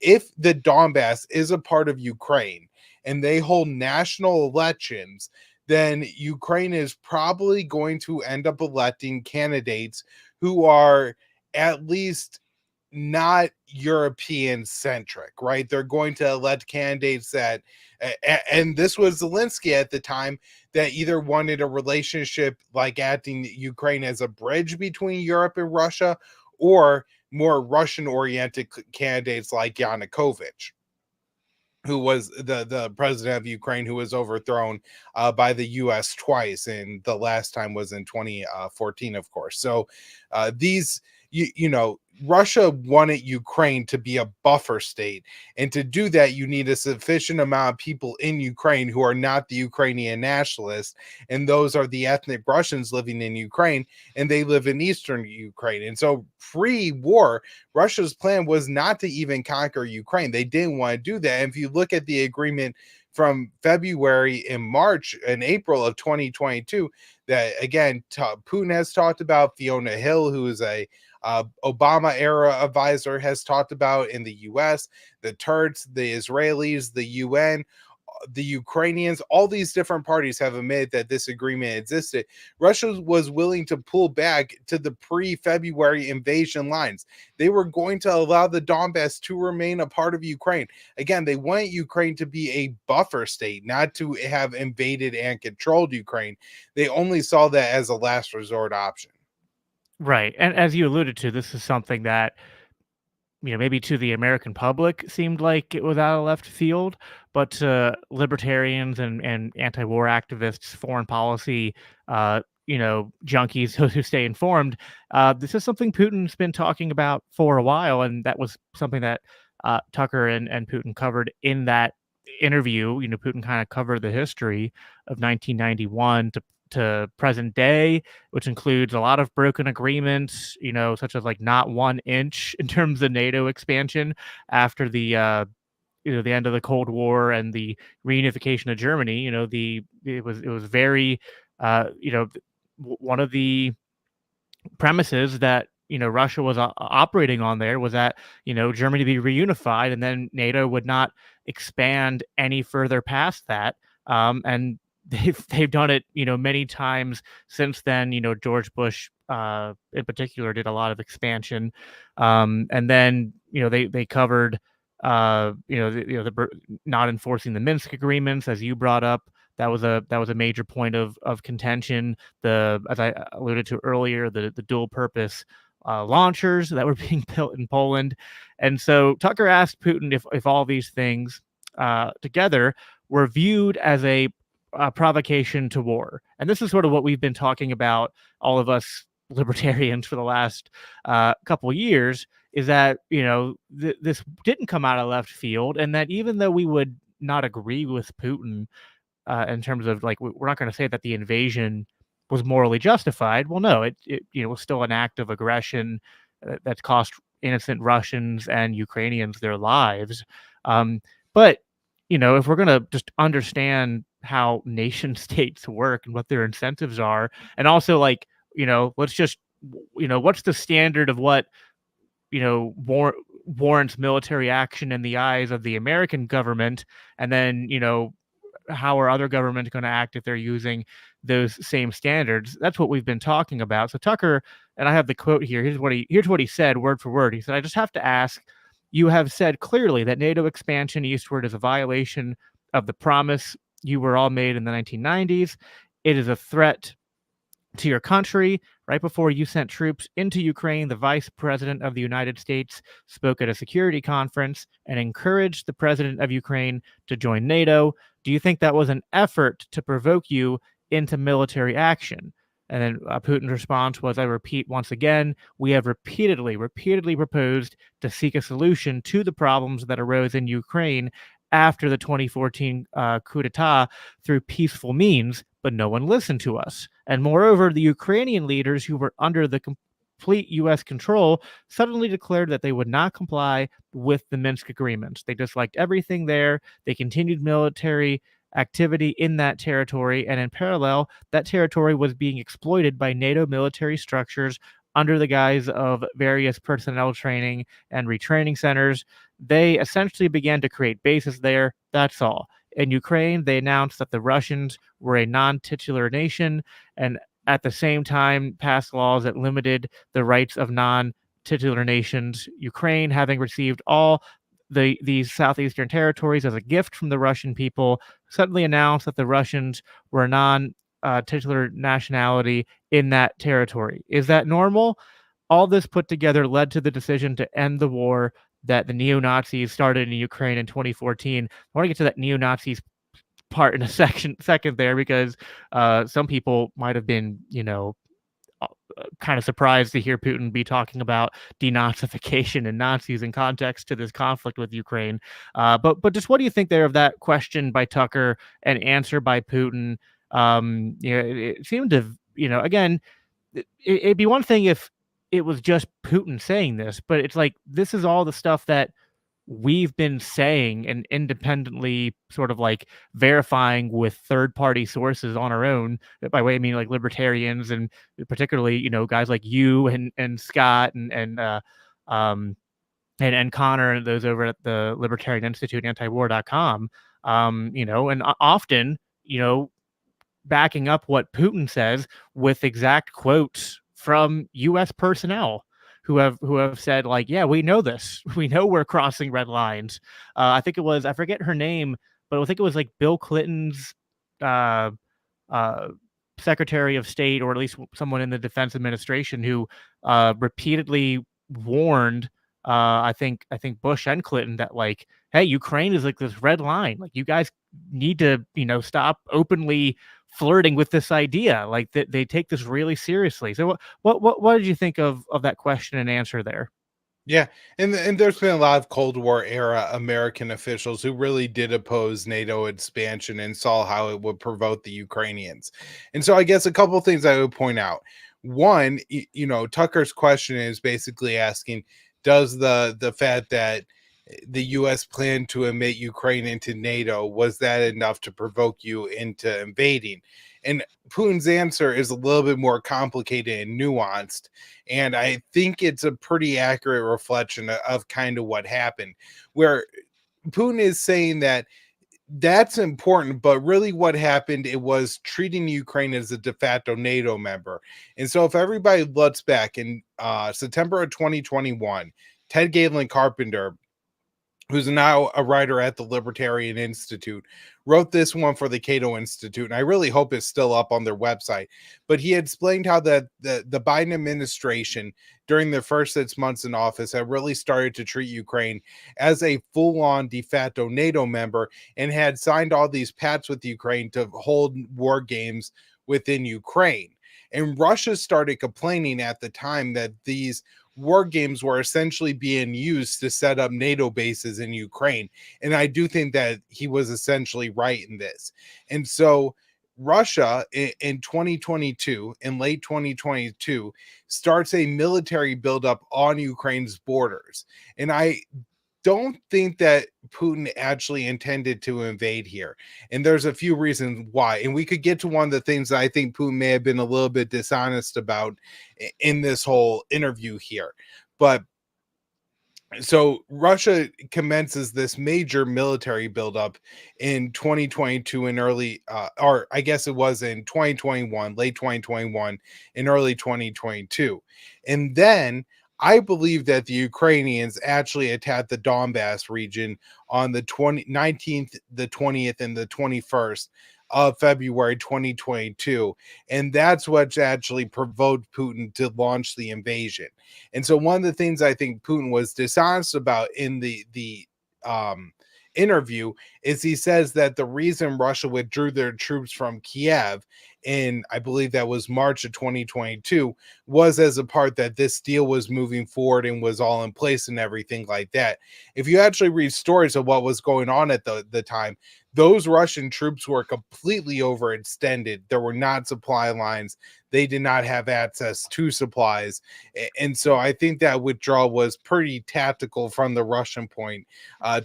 If the Donbass is a part of Ukraine and they hold national elections, then Ukraine is probably going to end up electing candidates who are at least not European centric, right? They're going to elect candidates that, and this was Zelensky at the time, that either wanted a relationship like acting Ukraine as a bridge between Europe and Russia, or more Russian oriented candidates like Yanukovych, who was the president of Ukraine, who was overthrown by the U.S. twice, and the last time was in 2014, of course. So these, Russia wanted Ukraine to be a buffer state, and to do that, you need a sufficient amount of people in Ukraine who are not the Ukrainian nationalists, and those are the ethnic Russians living in Ukraine, and they live in eastern Ukraine. And so pre-war, Russia's plan was not to even conquer Ukraine. They didn't want to do that. And if you look at the agreement from February and March and April of 2022, that again, Putin has talked about, Fiona Hill, who is a Obama era advisor, has talked about in the US, the Turks, the Israelis, the UN, the Ukrainians, all these different parties have admitted that this agreement existed. Russia was willing to pull back to the pre-February invasion lines. They were going to allow the Donbass to remain a part of Ukraine. Again, they want Ukraine to be a buffer state, not to have invaded and controlled Ukraine. They only saw that as a last resort option. Right. And as you alluded to, this is something that, maybe to the American public seemed like it was out of left field, but to libertarians and anti-war activists, foreign policy, junkies who stay informed, this is something Putin's been talking about for a while, and that was something that Tucker and Putin covered in that interview. Putin kind of covered the history of 1991 to present day, which includes a lot of broken agreements, such as like not 1 inch in terms of NATO expansion after the the end of the Cold War and the reunification of Germany. It was very one of the premises that Russia was operating on there was that Germany be reunified, and then NATO would not expand any further past that. And they've done it many times since then. George Bush in particular did a lot of expansion, and then they covered not enforcing the Minsk agreements, as you brought up. That was a major point of contention. As I alluded to earlier, the dual purpose launchers that were being built in Poland. And so Tucker asked Putin if all these things together were viewed as a provocation to war. And this is sort of what we've been talking about, all of us libertarians, for the last couple of years, is that this didn't come out of left field, and that even though we would not agree with Putin in terms of, like, we're not going to say that the invasion was morally justified. Well, no, it was still an act of aggression that's cost innocent Russians and Ukrainians their lives. But if we're going to just understand how nation states work and what their incentives are, and also, like, let's just, what's the standard of what warrants military action in the eyes of the American government, and then how are other governments going to act if they're using those same standards? That's what we've been talking about. So Tucker, and I have the quote here. Here's what he said, word for word. He said, "I just have to ask, you have said clearly that NATO expansion eastward is a violation of the promise you were all made in the 1990s. It is a threat to your country. Right before you sent troops into Ukraine, the Vice President of the United States spoke at a security conference and encouraged the President of Ukraine to join NATO. Do you think that was an effort to provoke you into military action?" And then Putin's response was, "I repeat once again, we have repeatedly proposed to seek a solution to the problems that arose in Ukraine after the 2014 coup d'etat through peaceful means, but no one listened to us. And moreover, the Ukrainian leaders who were under the complete U.S. control, suddenly declared that they would not comply with the Minsk agreements. They disliked everything there. They continued military activity in that territory, and in parallel, that territory was being exploited by NATO military structures under the guise of various personnel training and retraining centers. They essentially began to create bases there. That's all. In Ukraine, they announced that the Russians were a non titular nation and at the same time passed laws that limited the rights of non titular nations. Ukraine, having received all these southeastern territories as a gift from the Russian people, suddenly announced that the Russians were a non titular nationality in that territory. Is that normal? All this put together led to the decision to end the war that the neo-Nazis started in Ukraine in 2014. I want to get to that neo-Nazis part in a second there, because some people might have been, kind of surprised to hear Putin be talking about denazification and Nazis in context to this conflict with Ukraine. But just what do you think there of that question by Tucker and answer by Putin? It seemed to, again, it'd be one thing if it was just Putin saying this, but it's like this is all the stuff that we've been saying and independently sort of like verifying with third party sources on our own. By way I mean like libertarians and particularly, guys like you and Scott and Connor and those over at the Libertarian Institute, antiwar.com. And often, backing up what Putin says with exact quotes from U.S. personnel who have said, like, yeah, we know this. We know we're crossing red lines. I think it was, I forget her name, but I think it was like Bill Clinton's uh, uh, Secretary of State, or at least someone in the Defense Administration, who repeatedly warned, I think Bush and Clinton, that like, hey, Ukraine is like this red line. Like, you guys need to, stop openly flirting with this idea. Like, they take this really seriously. So what did you think of that question and answer there? Yeah, and there's been a lot of Cold War era American officials who really did oppose NATO expansion and saw how it would provoke the Ukrainians. And so I guess a couple of things I would point out. One, Tucker's question is basically asking, does the fact that the US planned to admit Ukraine into NATO, was that enough to provoke you into invading? And Putin's answer is a little bit more complicated and nuanced. And I think it's a pretty accurate reflection of kind of what happened, where Putin is saying that that's important, but really what happened, it was treating Ukraine as a de facto NATO member. And so if everybody looks back in September of 2021, Ted Galen Carpenter, who's now a writer at the Libertarian Institute, wrote this one for the Cato Institute, and I really hope it's still up on their website. But he explained how the Biden administration, during their first 6 months in office, had really started to treat Ukraine as a full-on de facto NATO member and had signed all these pacts with Ukraine to hold war games within Ukraine. And Russia started complaining at the time that these war games were essentially being used to set up NATO bases in Ukraine. And I do think that he was essentially right in this. And so Russia in 2022, in late 2022, starts a military buildup on Ukraine's borders. And I don't think that Putin actually intended to invade here. And there's a few reasons why. And we could get to one of the things that I think Putin may have been a little bit dishonest about in this whole interview here. But so Russia commences this major military buildup in 2022 and early, or I guess it was in 2021, late 2021 and early 2022. And then I believe that the Ukrainians actually attacked the Donbass region on the 19th, the 20th, and the 21st of February 2022. And that's what actually provoked Putin to launch the invasion. And so one of the things I think Putin was dishonest about in the interview is he says that the reason Russia withdrew their troops from Kiev in, I believe that was March of 2022, was as a part that this deal was moving forward and was all in place and everything like that. If you actually read stories of what was going on at the time, those Russian troops were completely overextended. There were not supply lines. They did not have access to supplies. And so I think that withdrawal was pretty tactical from the Russian point,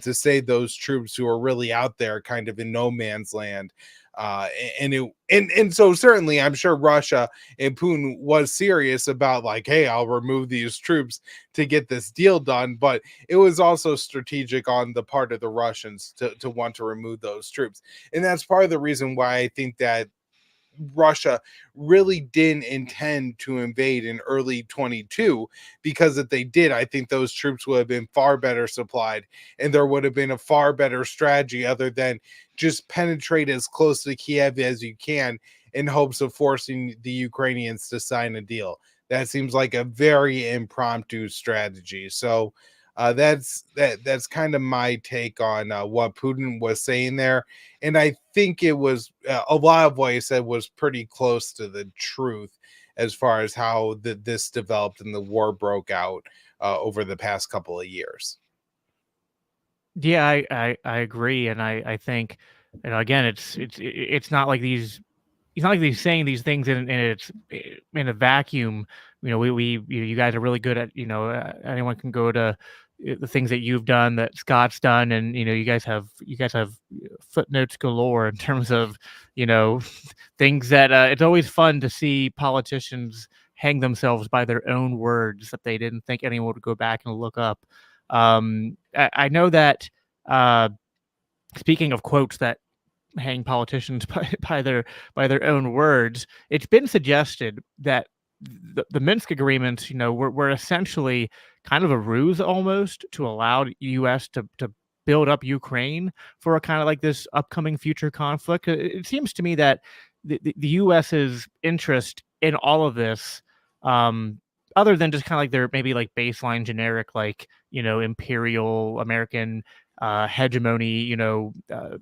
to save those troops who are really out there kind of in no man's land. And so certainly I'm sure Russia and Putin was serious about like, hey, I'll remove these troops to get this deal done, but it was also strategic on the part of the Russians to want to remove those troops. And that's part of the reason why I think that Russia really didn't intend to invade in early 22, because if they did, I think those troops would have been far better supplied, and there would have been a far better strategy other than just penetrate as close to Kiev as you can in hopes of forcing the Ukrainians to sign a deal. That seems like a very impromptu strategy. So that's kind of my take on what Putin was saying there, and I think it was a lot of what he said was pretty close to the truth as far as how this developed and the war broke out over the past couple of years. Yeah, I agree, and I think, again, it's not like he's not like he's saying these things in a vacuum. You guys are really good at, anyone can go to the things that you've done, that Scott's done, and you guys have footnotes galore in terms of things that it's always fun to see politicians hang themselves by their own words that they didn't think anyone would go back and look up. I know that, speaking of quotes that hang politicians by their own words, it's been suggested that the Minsk agreements, were essentially kind of a ruse almost to allow the U.S. to build up Ukraine for a kind of like this upcoming future conflict. It seems to me that the U.S.'s interest in all of this, other than just kind of like their maybe like baseline generic, like, imperial American hegemony,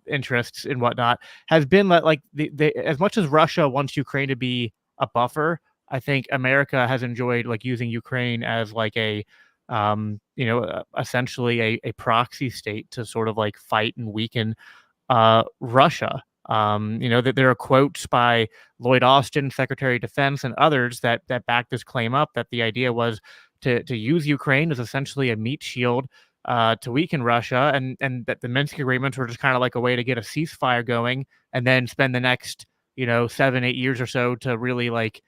interests and whatnot, has been that like as much as Russia wants Ukraine to be a buffer, I think America has enjoyed like using Ukraine as like essentially a proxy state to sort of like fight and weaken Russia. That there are quotes by Lloyd Austin, Secretary of Defense, and others that back this claim up, that the idea was to use Ukraine as essentially a meat shield to weaken Russia, and that the Minsk agreements were just kind of like a way to get a ceasefire going, and then spend the next 7-8 years or so to really like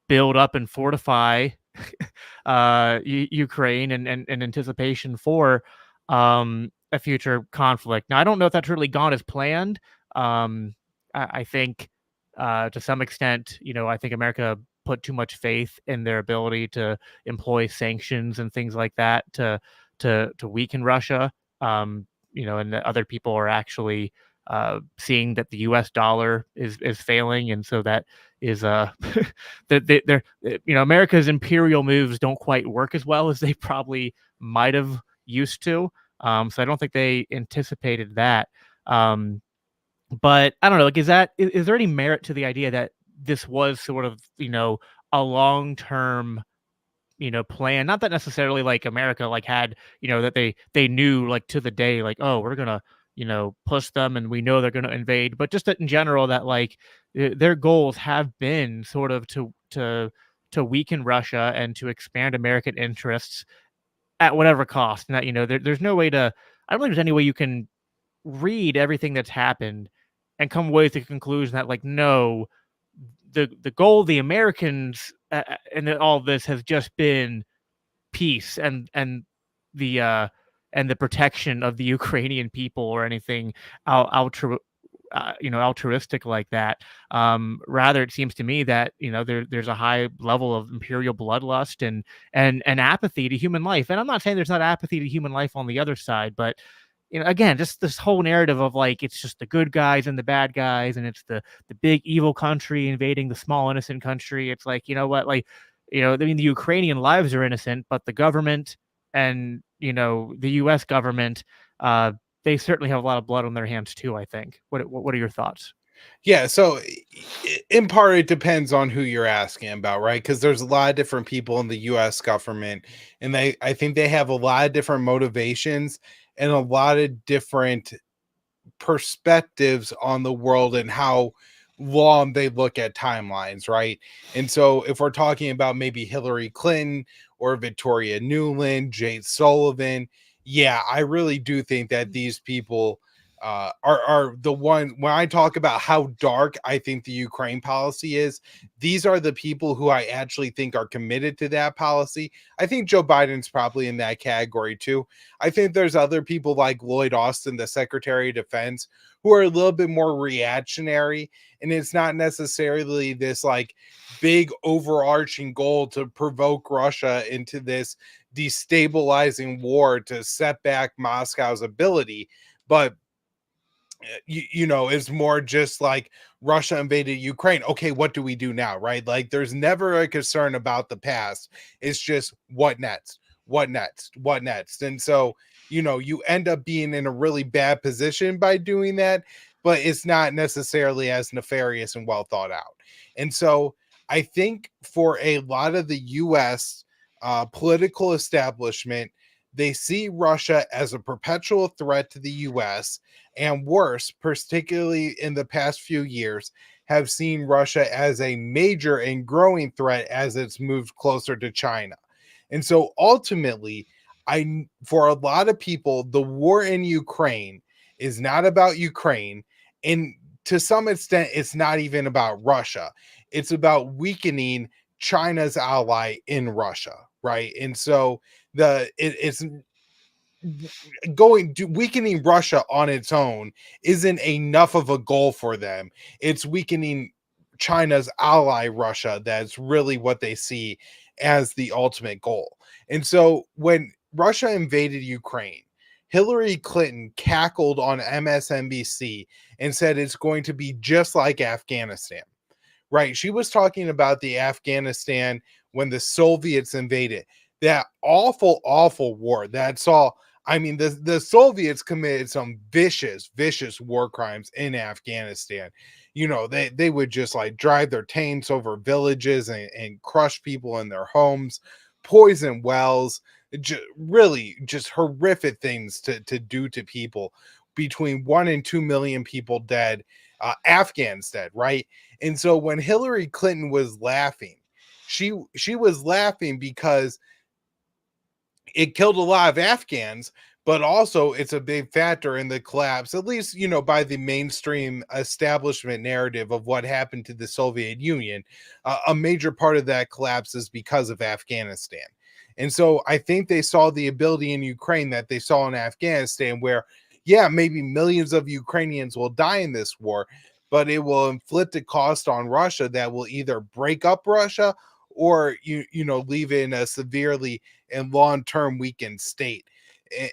build up and fortify Ukraine in anticipation for a future conflict. Now, I don't know if that's really gone as planned. I think to some extent, I think America put too much faith in their ability to employ sanctions and things like that to weaken Russia. And that other people are actually seeing that the U.S. dollar is failing, and so that is that they're America's imperial moves don't quite work as well as they probably might have used to. So I don't think they anticipated that. But I don't know, like, is there any merit to the idea that this was sort of, a long-term, plan? Not that necessarily like America like had, that they knew like to the day, like, oh, we're gonna, push them and we know they're gonna invade, but just that in general that like their goals have been sort of to weaken Russia and to expand American interests at whatever cost. And that, there's no way to, I don't think there's any way you can read everything that's happened and come away with the conclusion that like, no, the goal of the Americans and all of this has just been peace and the protection of the Ukrainian people, or anything altruistic like that. Rather, it seems to me that there's a high level of imperial bloodlust and apathy to human life. And I'm not saying there's not apathy to human life on the other side, but again, just this whole narrative of like it's just the good guys and the bad guys, and it's the big evil country invading the small innocent country. It's like, what, like, I mean, the Ukrainian lives are innocent, but the government and the U.S. government, they certainly have a lot of blood on their hands too, I think. What are your thoughts? Yeah, so in part it depends on who you're asking about, right? Because there's a lot of different people in the U.S. government, and I think they have a lot of different motivations and a lot of different perspectives on the world and how long they look at timelines, right? And so if we're talking about maybe Hillary Clinton or Victoria Nuland, Jade Sullivan, yeah, I really do think that these people are the one. When I talk about how dark I think the Ukraine policy is, these are the people who I actually think are committed to that policy. I think Joe Biden's probably in that category too. I think there's other people like Lloyd Austin, the Secretary of Defense, who are a little bit more reactionary. And it's not necessarily this like big overarching goal to provoke Russia into this destabilizing war to set back Moscow's ability. But you know, is more just like Russia invaded Ukraine. Okay, what do we do now? Right? Like there's never a concern about the past. It's just what next? What next? What next? And so, you know, you end up being in a really bad position by doing that, but it's not necessarily as nefarious and well thought out. And so I think for a lot of the US political establishment, they see Russia as a perpetual threat to the US, and worse, particularly in the past few years, have seen Russia as a major and growing threat as it's moved closer to China. And so ultimately, for a lot of people, the war in Ukraine is not about Ukraine. And to some extent, it's not even about Russia. It's about weakening China's ally in Russia, right? And so it's weakening Russia on its own isn't enough of a goal for them. It's weakening China's ally Russia that's really what they see as the ultimate goal. And so when Russia invaded Ukraine, Hillary Clinton cackled on MSNBC and said it's going to be just like Afghanistan. Right? She was talking about the Afghanistan when the Soviets invaded. That awful, awful war that saw, I mean, the Soviets committed some vicious, vicious war crimes in Afghanistan. You know, they would just like drive their tanks over villages and crush people in their homes, poison wells, really just horrific things to do to people. Between 1 and 2 million people dead, Afghans dead, right? And so when Hillary Clinton was laughing, she was laughing because it killed a lot of Afghans, but also it's a big factor in the collapse, at least, you know, by the mainstream establishment narrative of what happened to the Soviet Union. A major part of that collapse is because of Afghanistan. And so I think they saw the ability in Ukraine that they saw in Afghanistan, where, yeah, maybe millions of Ukrainians will die in this war, but it will inflict a cost on Russia that will either break up Russia or you know, leave it in a severely and long-term weakened state.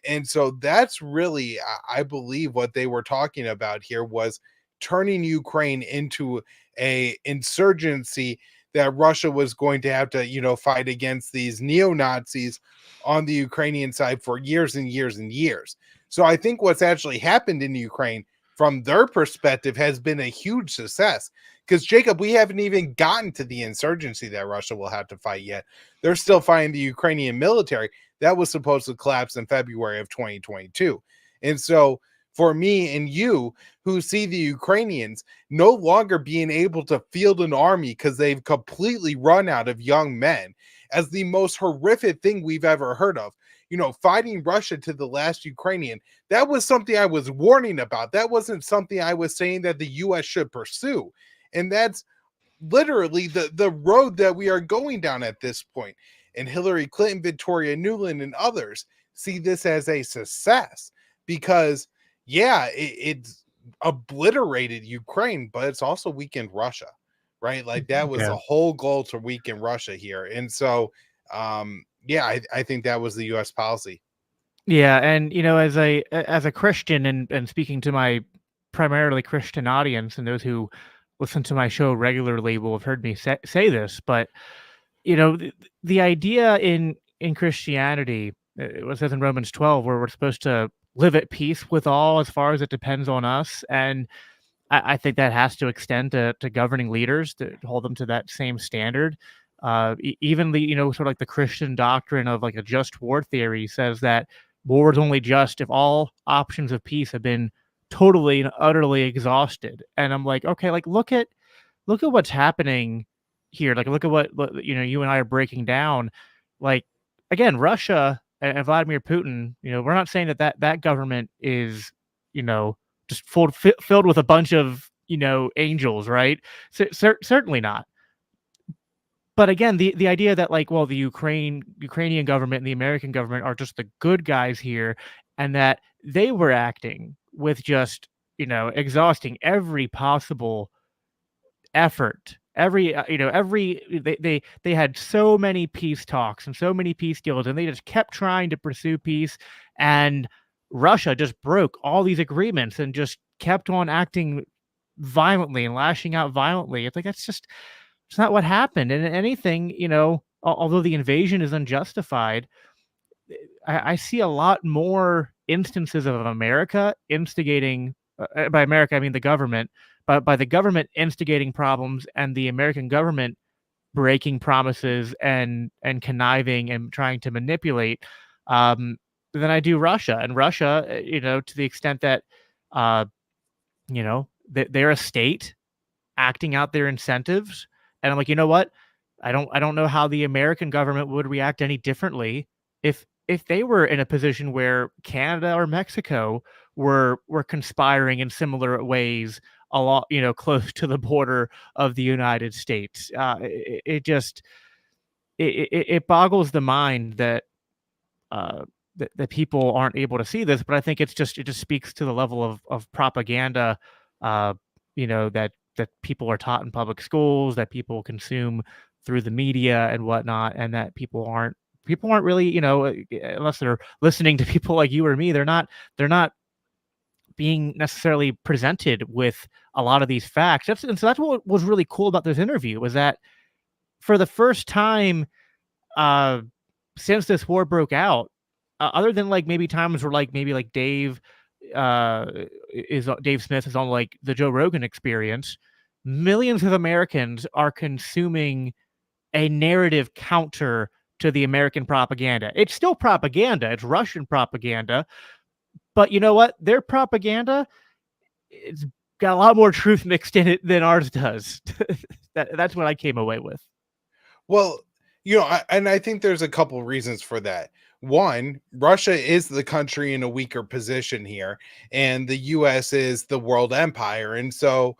And so that's really, I believe, what they were talking about here was turning Ukraine into a insurgency that Russia was going to have to, you know, fight against these neo-Nazis on the Ukrainian side for years and years and years. So I think what's actually happened in Ukraine from their perspective has been a huge success. Because, Jacob, we haven't even gotten to the insurgency that Russia will have to fight yet. They're still fighting the Ukrainian military that was supposed to collapse in February of 2022. And so for me and you who see the Ukrainians no longer being able to field an army because they've completely run out of young men as the most horrific thing we've ever heard of. You know, fighting Russia to the last Ukrainian, that was something I was warning about. That wasn't something I was saying that the US should pursue. And that's literally the road that we are going down at this point. And Hillary Clinton, Victoria Nuland, and others see this as a success because, yeah, it's obliterated Ukraine, but it's also weakened Russia, right? Like that was the whole goal, to weaken Russia here. And so, yeah, I think that was the U.S. policy. Yeah, and you know, as a Christian and speaking to my primarily Christian audience, and those who listen to my show regularly will have heard me say this, but you know, the idea in Christianity, it says in Romans 12, where we're supposed to live at peace with all as far as it depends on us, and I think that has to extend to governing leaders to hold them to that same standard. Even the sort of like the Christian doctrine of like a just war theory says that war is only just if all options of peace have been totally and utterly exhausted. And I'm like, okay, like look at what's happening here. Like look at what you and I are breaking down. Like again, Russia and Vladimir Putin. We're not saying that government is you know just filled with a bunch of angels, right? Certainly not. But again, the idea that like, well, the Ukrainian government and the American government are just the good guys here, and that they were acting with just exhausting every possible effort. They had so many peace talks and so many peace deals, and they just kept trying to pursue peace, and Russia just broke all these agreements and just kept on acting violently and lashing out violently. It's like it's not what happened. And anything, although the invasion is unjustified, I see a lot more instances of America instigating. By America, I mean the government, but by the government instigating problems and the American government breaking promises and conniving and trying to manipulate, than I do Russia. And Russia, to the extent that, uh, they're a state acting out their incentives. And I'm like, you know what? I don't know how the American government would react any differently if they were in a position where Canada or Mexico were conspiring in similar ways a lot, close to the border of the United States. It just it boggles the mind that that people aren't able to see this, but I think it just speaks to the level of propaganda, uh, that people are taught in public schools, that people consume through the media and whatnot, and that people aren't really, unless they're listening to people like you or me, they're not being necessarily presented with a lot of these facts. And so that's what was really cool about this interview was that for the first time, uh, since this war broke out, other than like maybe times where like maybe like Dave Smith is on like the Joe Rogan Experience, millions of Americans are consuming a narrative counter to the American propaganda. It's still propaganda. It's Russian propaganda, but you know what? Their propaganda, it's got a lot more truth mixed in it than ours does. That's what I came away with. Well, and I think there's a couple reasons for that. One, Russia is the country in a weaker position here, and the US is the world empire. And so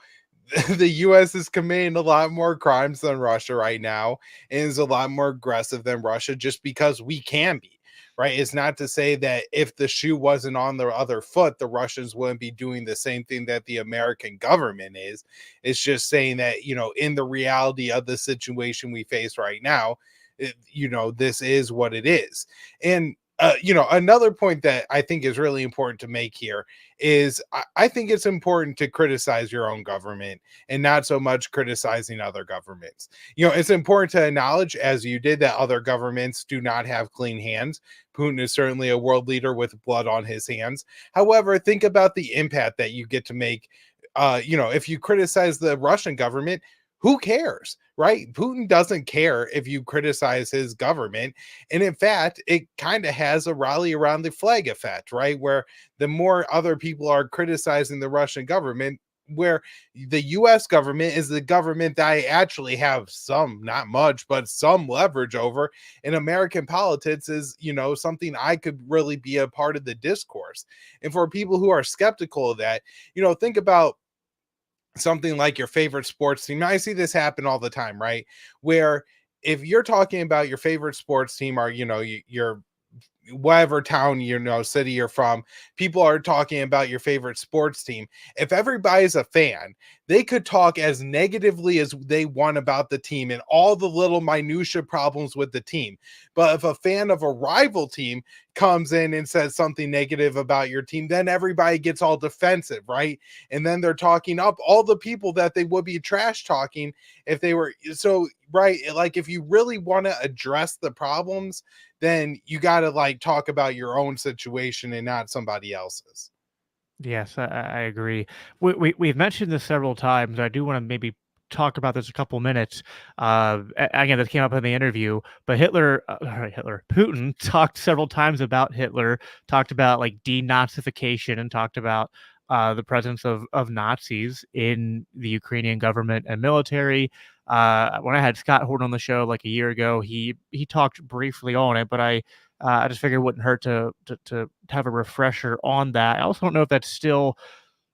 the US is committing a lot more crimes than Russia right now, and is a lot more aggressive than Russia just because we can be. Right. It's not to say that if the shoe wasn't on the other foot, the Russians wouldn't be doing the same thing that the American government is. It's just saying that, in the reality of the situation we face right now, this is what it is. And, another point that I think is really important to make here is I think it's important to criticize your own government and not so much criticizing other governments. It's important to acknowledge, as you did, that other governments do not have clean hands. Putin is certainly a world leader with blood on his hands. However, think about the impact that you get to make. If you criticize the Russian government, who cares, right? Putin doesn't care if you criticize his government. And in fact, it kind of has a rally around the flag effect, right? Where the more other people are criticizing the Russian government, where the US government is the government that I actually have some, not much, but some leverage over. In American politics is, something I could really be a part of the discourse. And for people who are skeptical of that, think about something like your favorite sports team. Now, I see this happen all the time, right? Where if you're talking about your favorite sports team or, your whatever town, city you're from, people are talking about your favorite sports team. If everybody's a fan, they could talk as negatively as they want about the team and all the little minutia problems with the team. But if a fan of a rival team comes in and says something negative about your team, then everybody gets all defensive, right? And then they're talking up all the people that they would be trash talking if they were so right. Like if you really want to address the problems, then you got to like talk about your own situation and not somebody else's. Yes, I agree. We've mentioned this several times. I do want to maybe talk about this a couple minutes. Again, this came up in the interview, but Putin talked several times about Hitler, talked about like denazification, and talked about the presence of Nazis in the Ukrainian government and military. When I had Scott Horton on the show like a year ago, he talked briefly on it, but I just figured it wouldn't hurt to have a refresher on that. I also don't know if that's still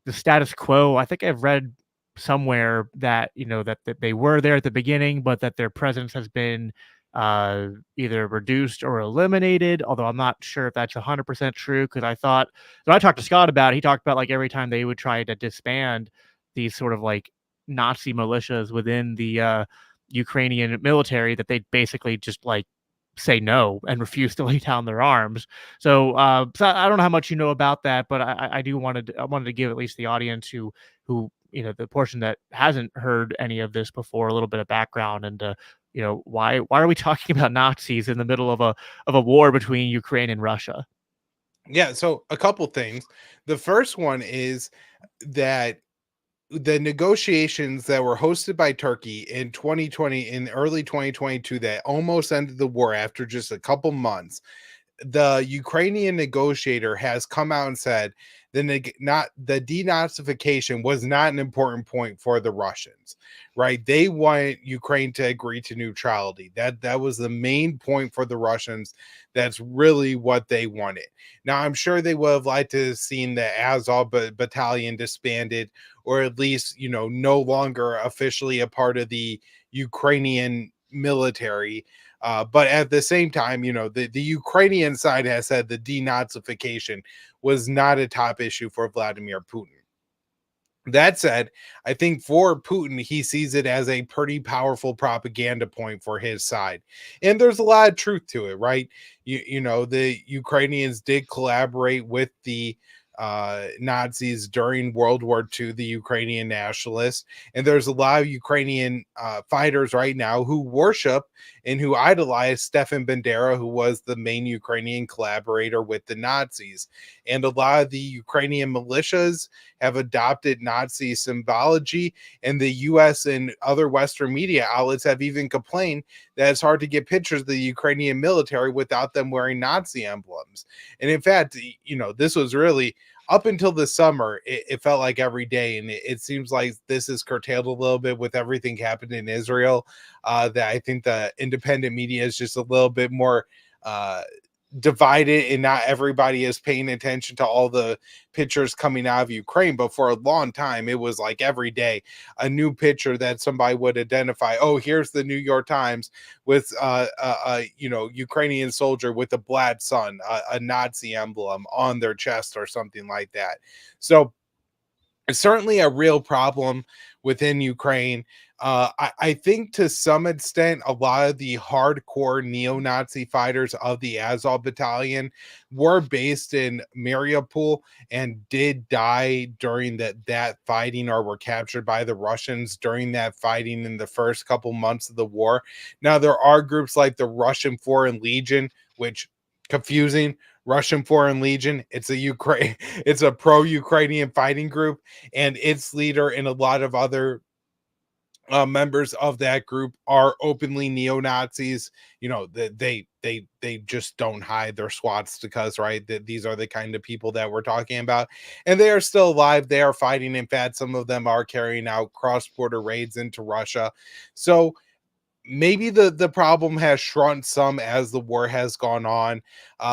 the status quo. I think I've read somewhere that that they were there at the beginning, but that their presence has been either reduced or eliminated. Although I'm not sure if that's 100% true, because I thought when I talked to Scott about it, he talked about like every time they would try to disband these sort of like Nazi militias within the Ukrainian military, that they basically just like say no and refuse to lay down their arms. So I don't know how much you know about that, but I wanted to give at least the audience who the portion that hasn't heard any of this before a little bit of background, and why are we talking about Nazis in the middle of a war between Ukraine and Russia? Yeah, so a couple things. The first one is that the negotiations that were hosted by Turkey in 2020, in early 2022, that almost ended the war after just a couple months, the Ukrainian negotiator has come out and said not the denazification was not an important point for the Russians, right? They want Ukraine to agree to neutrality. That was the main point for the Russians. That's really what they wanted. Now, I'm sure they would have liked to have seen the Azov battalion disbanded, or at least, no longer officially a part of the Ukrainian military. But at the same time, the Ukrainian side has said the denazification was not a top issue for Vladimir Putin. That said, I think for Putin, he sees it as a pretty powerful propaganda point for his side. And there's a lot of truth to it, right? The Ukrainians did collaborate with the Nazis during World War II, the Ukrainian nationalists. And there's a lot of Ukrainian fighters right now who worship and who idolize Stefan Bandera, who was the main Ukrainian collaborator with the Nazis. And a lot of the Ukrainian militias have adopted Nazi symbology, and the US and other Western media outlets have even complained that it's hard to get pictures of the Ukrainian military without them wearing Nazi emblems. And in fact, this was really up until the summer, it felt like every day, and it seems like this is curtailed a little bit with everything happened in Israel. That I think the independent media is just a little bit more divided, and not everybody is paying attention to all the pictures coming out of Ukraine. But for a long time, it was like every day a new picture that somebody would identify. Oh, here's the New York Times with Ukrainian soldier with a black sun, a Nazi emblem on their chest or something like that. So it's certainly a real problem within Ukraine. I think to some extent, a lot of the hardcore neo-Nazi fighters of the Azov battalion were based in Mariupol and did die during that fighting, or were captured by the Russians during that fighting in the first couple months of the war. Now, there are groups like the Russian Foreign Legion, which, confusing. Russian Foreign Legion, it's a pro-Ukrainian fighting group, and its leader and a lot of other members of that group are openly neo-Nazis. They just don't hide their swastikas, right? These are the kind of people that we're talking about, and they are still alive. They are fighting. In fact, some of them are carrying out cross-border raids into Russia. So maybe the problem has shrunk some as the war has gone on.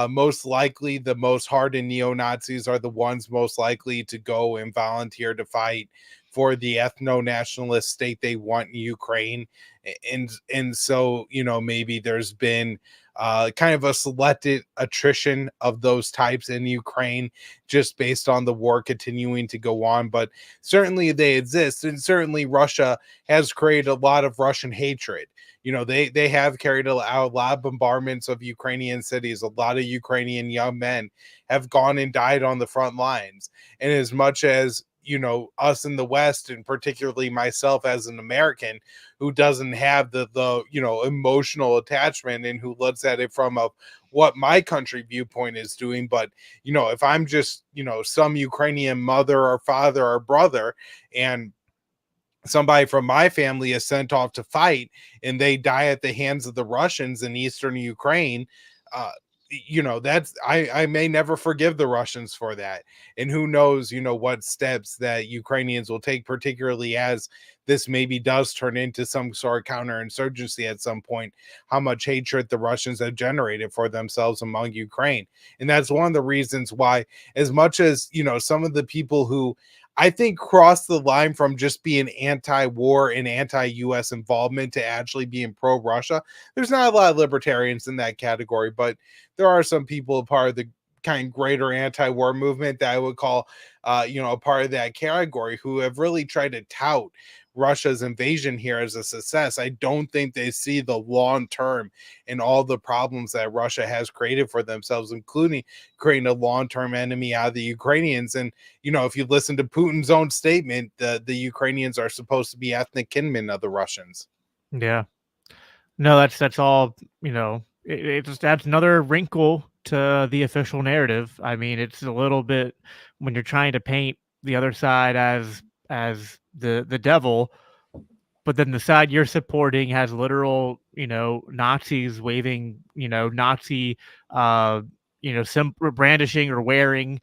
Most likely, the most hardened neo-Nazis are the ones most likely to go and volunteer to fight for the ethno-nationalist state they want in Ukraine. And so, maybe there's been kind of a selected attrition of those types in Ukraine, just based on the war continuing to go on. But certainly they exist, and certainly Russia has created a lot of Russian hatred. They have carried out a lot of bombardments of Ukrainian cities. A lot of Ukrainian young men have gone and died on the front lines. And as much as us in the West, and particularly myself as an American who doesn't have the emotional attachment, and who looks at it from a what my country viewpoint is doing. But if I'm just some Ukrainian mother or father or brother, and somebody from my family is sent off to fight and they die at the hands of the Russians in eastern Ukraine, uh, that's I may never forgive the Russians for that. And who knows, what steps that Ukrainians will take, particularly as this maybe does turn into some sort of counterinsurgency at some point, how much hatred the Russians have generated for themselves among Ukraine. And that's one of the reasons why, as much as, some of the people who I think cross the line from just being anti-war and anti-US involvement to actually being pro-Russia. There's not a lot of libertarians in that category, but there are some people a part of the kind of greater anti-war movement that I would call, a part of that category, who have really tried to tout Russia's invasion here as a success. I don't think they see the long term and all the problems that Russia has created for themselves, including creating a long-term enemy out of the Ukrainians. And if you listen to Putin's own statement, the Ukrainians are supposed to be ethnic kinmen of the Russians. Yeah. No, that's all, it just adds another wrinkle to the official narrative. I mean, it's a little bit when you're trying to paint the other side as the devil, but then the side you're supporting has literal, Nazis waving, Nazi, brandishing or wearing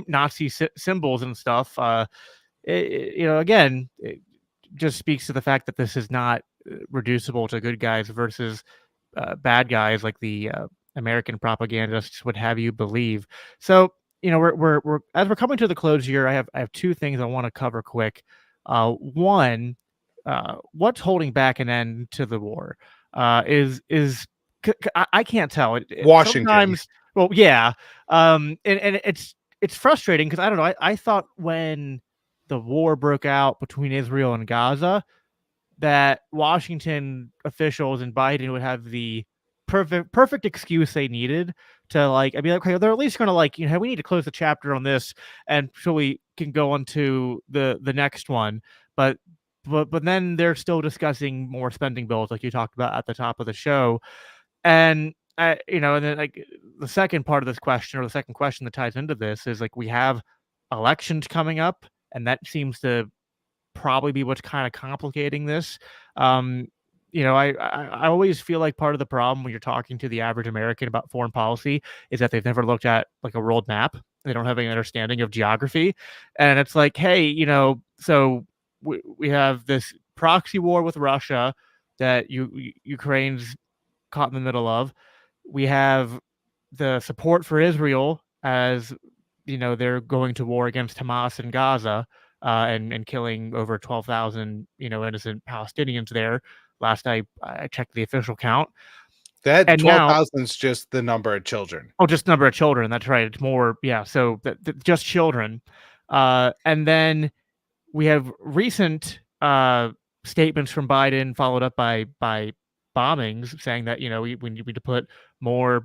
Nazi symbols and stuff. Again, it just speaks to the fact that this is not reducible to good guys versus bad guys like the American propagandists would have you believe. So, we're as we're coming to the close here, I have two things I want to cover quick. One, what's holding back an end to the war? I can't tell. Washington. Sometimes, well, yeah, and it's frustrating because I don't know. I thought when the war broke out between Israel and Gaza, that Washington officials and Biden would have the perfect excuse they needed to I'd be like, okay, they're at least going to we need to close the chapter on this, and so we can go on to the next one. But then they're still discussing more spending bills, like you talked about at the top of the show, and and then the second part of this question, or the second question that ties into this, is we have elections coming up, and that seems to probably be what's kind of complicating this. I always feel like part of the problem when you're talking to the average American about foreign policy is that they've never looked at a world map. They don't have any understanding of geography, and it's like, hey, so we have this proxy war with Russia that Ukraine's caught in the middle of. We have the support for Israel as they're going to war against Hamas in Gaza, and killing over 12,000 innocent Palestinians there. Last I checked the official count. That 12,000 is just the number of children. Oh, just number of children. That's right. It's more. Yeah. So just children. And then we have recent statements from Biden, followed up by bombings, saying that we need to put more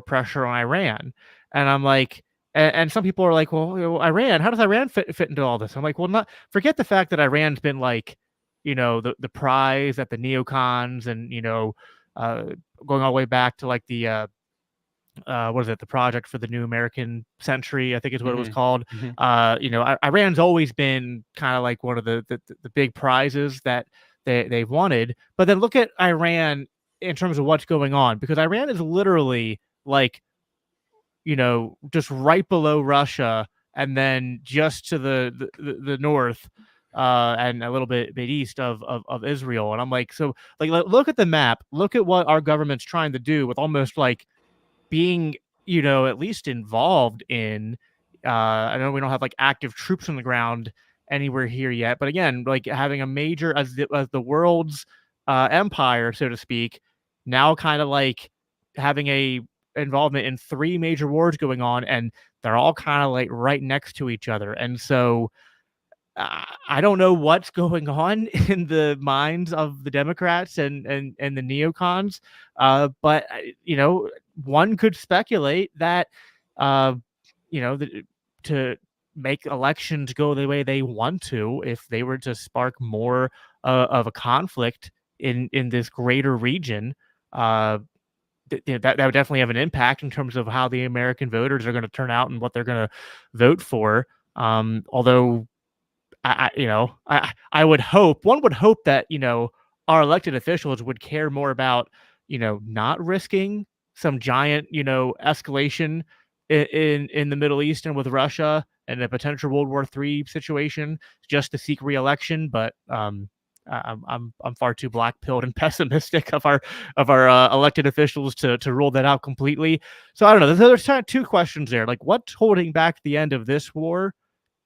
pressure on Iran. And I'm like, and some people are like, well, Iran, how does Iran fit into all this? I'm like, well, forget the fact that Iran's been the prize at the neocons, and going all the way back to the what is it, the Project for the New American Century, I think is what it was called. Iran's always been kind of one of the big prizes that they've wanted. But then look at Iran in terms of what's going on, because Iran is literally just right below Russia, and then just to the north, and a little bit east of Israel. And I'm like, so look at the map, look at what our government's trying to do with almost being at least involved in. I know we don't have active troops on the ground anywhere here yet, but again, having a major as the world's empire, so to speak, now kind of having a involvement in three major wars going on, and they're all kind of right next to each other. And so I don't know what's going on in the minds of the Democrats and the neocons, but one could speculate that to make elections go the way they want to, if they were to spark more of a conflict in this greater region, that would definitely have an impact in terms of how the American voters are going to turn out and what they're going to vote for. Although I would hope, one would hope that, our elected officials would care more about, not risking some giant, escalation in the Middle East and with Russia and a potential World War III situation just to seek re-election. But I'm far too black-pilled and pessimistic of our elected officials to rule that out completely. So I don't know. There's kind of two questions there. Like, what's holding back the end of this war?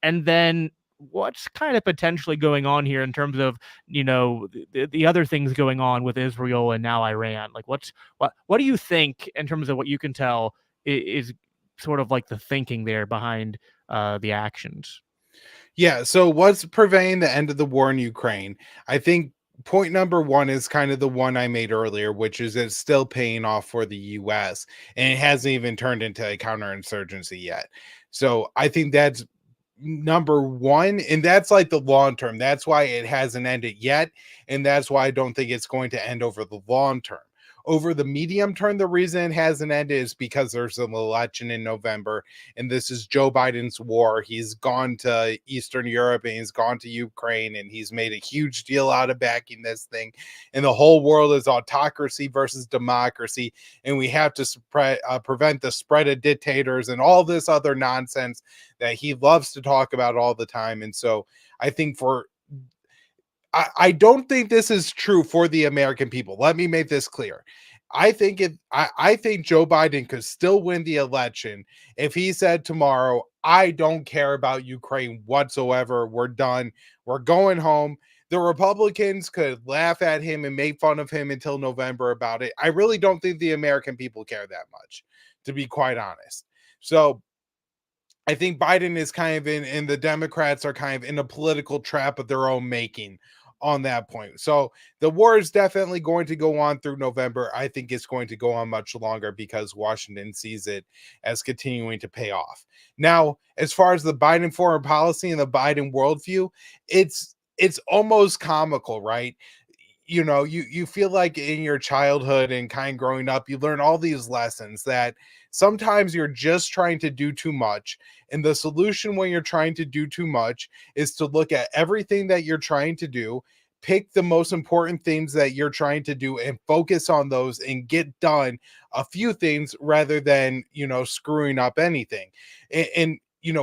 And then what's kind of potentially going on here in terms of, the other things going on with Israel and now Iran? Like, what do you think, in terms of what you can tell, is sort of like the thinking there behind the actions? Yeah, so what's preventing the end of the war in Ukraine? I think point number one is kind of the one I made earlier, which is it's still paying off for the US and it hasn't even turned into a counterinsurgency yet. So I think that's number one, and that's like the long term. That's why it hasn't ended yet, and that's why I don't think it's going to end over the long term. Over the medium term, the reason it hasn't ended is because there's an election in November, and this is Joe Biden's war. He's gone to Eastern Europe and he's gone to Ukraine, and he's made a huge deal out of backing this thing. And the whole world is autocracy versus democracy, and we have to prevent the spread of dictators and all this other nonsense that he loves to talk about all the time. And so I think I don't think this is true for the American people. Let me make this clear. I think Joe Biden could still win the election if he said tomorrow, I don't care about Ukraine whatsoever. We're done. We're going home. The Republicans could laugh at him and make fun of him until November about it. I really don't think the American people care that much, to be quite honest. So I think Biden is kind of and the Democrats are kind of in a political trap of their own making on that point. So the war is definitely going to go on through November. I think it's going to go on much longer because Washington sees it as continuing to pay off. Now, as far as the Biden foreign policy and the Biden worldview, it's almost comical, right? You feel like in your childhood and kind of growing up, you learn all these lessons that sometimes you're just trying to do too much. And the solution when you're trying to do too much is to look at everything that you're trying to do, pick the most important things that you're trying to do and focus on those and get done a few things rather than, screwing up anything. And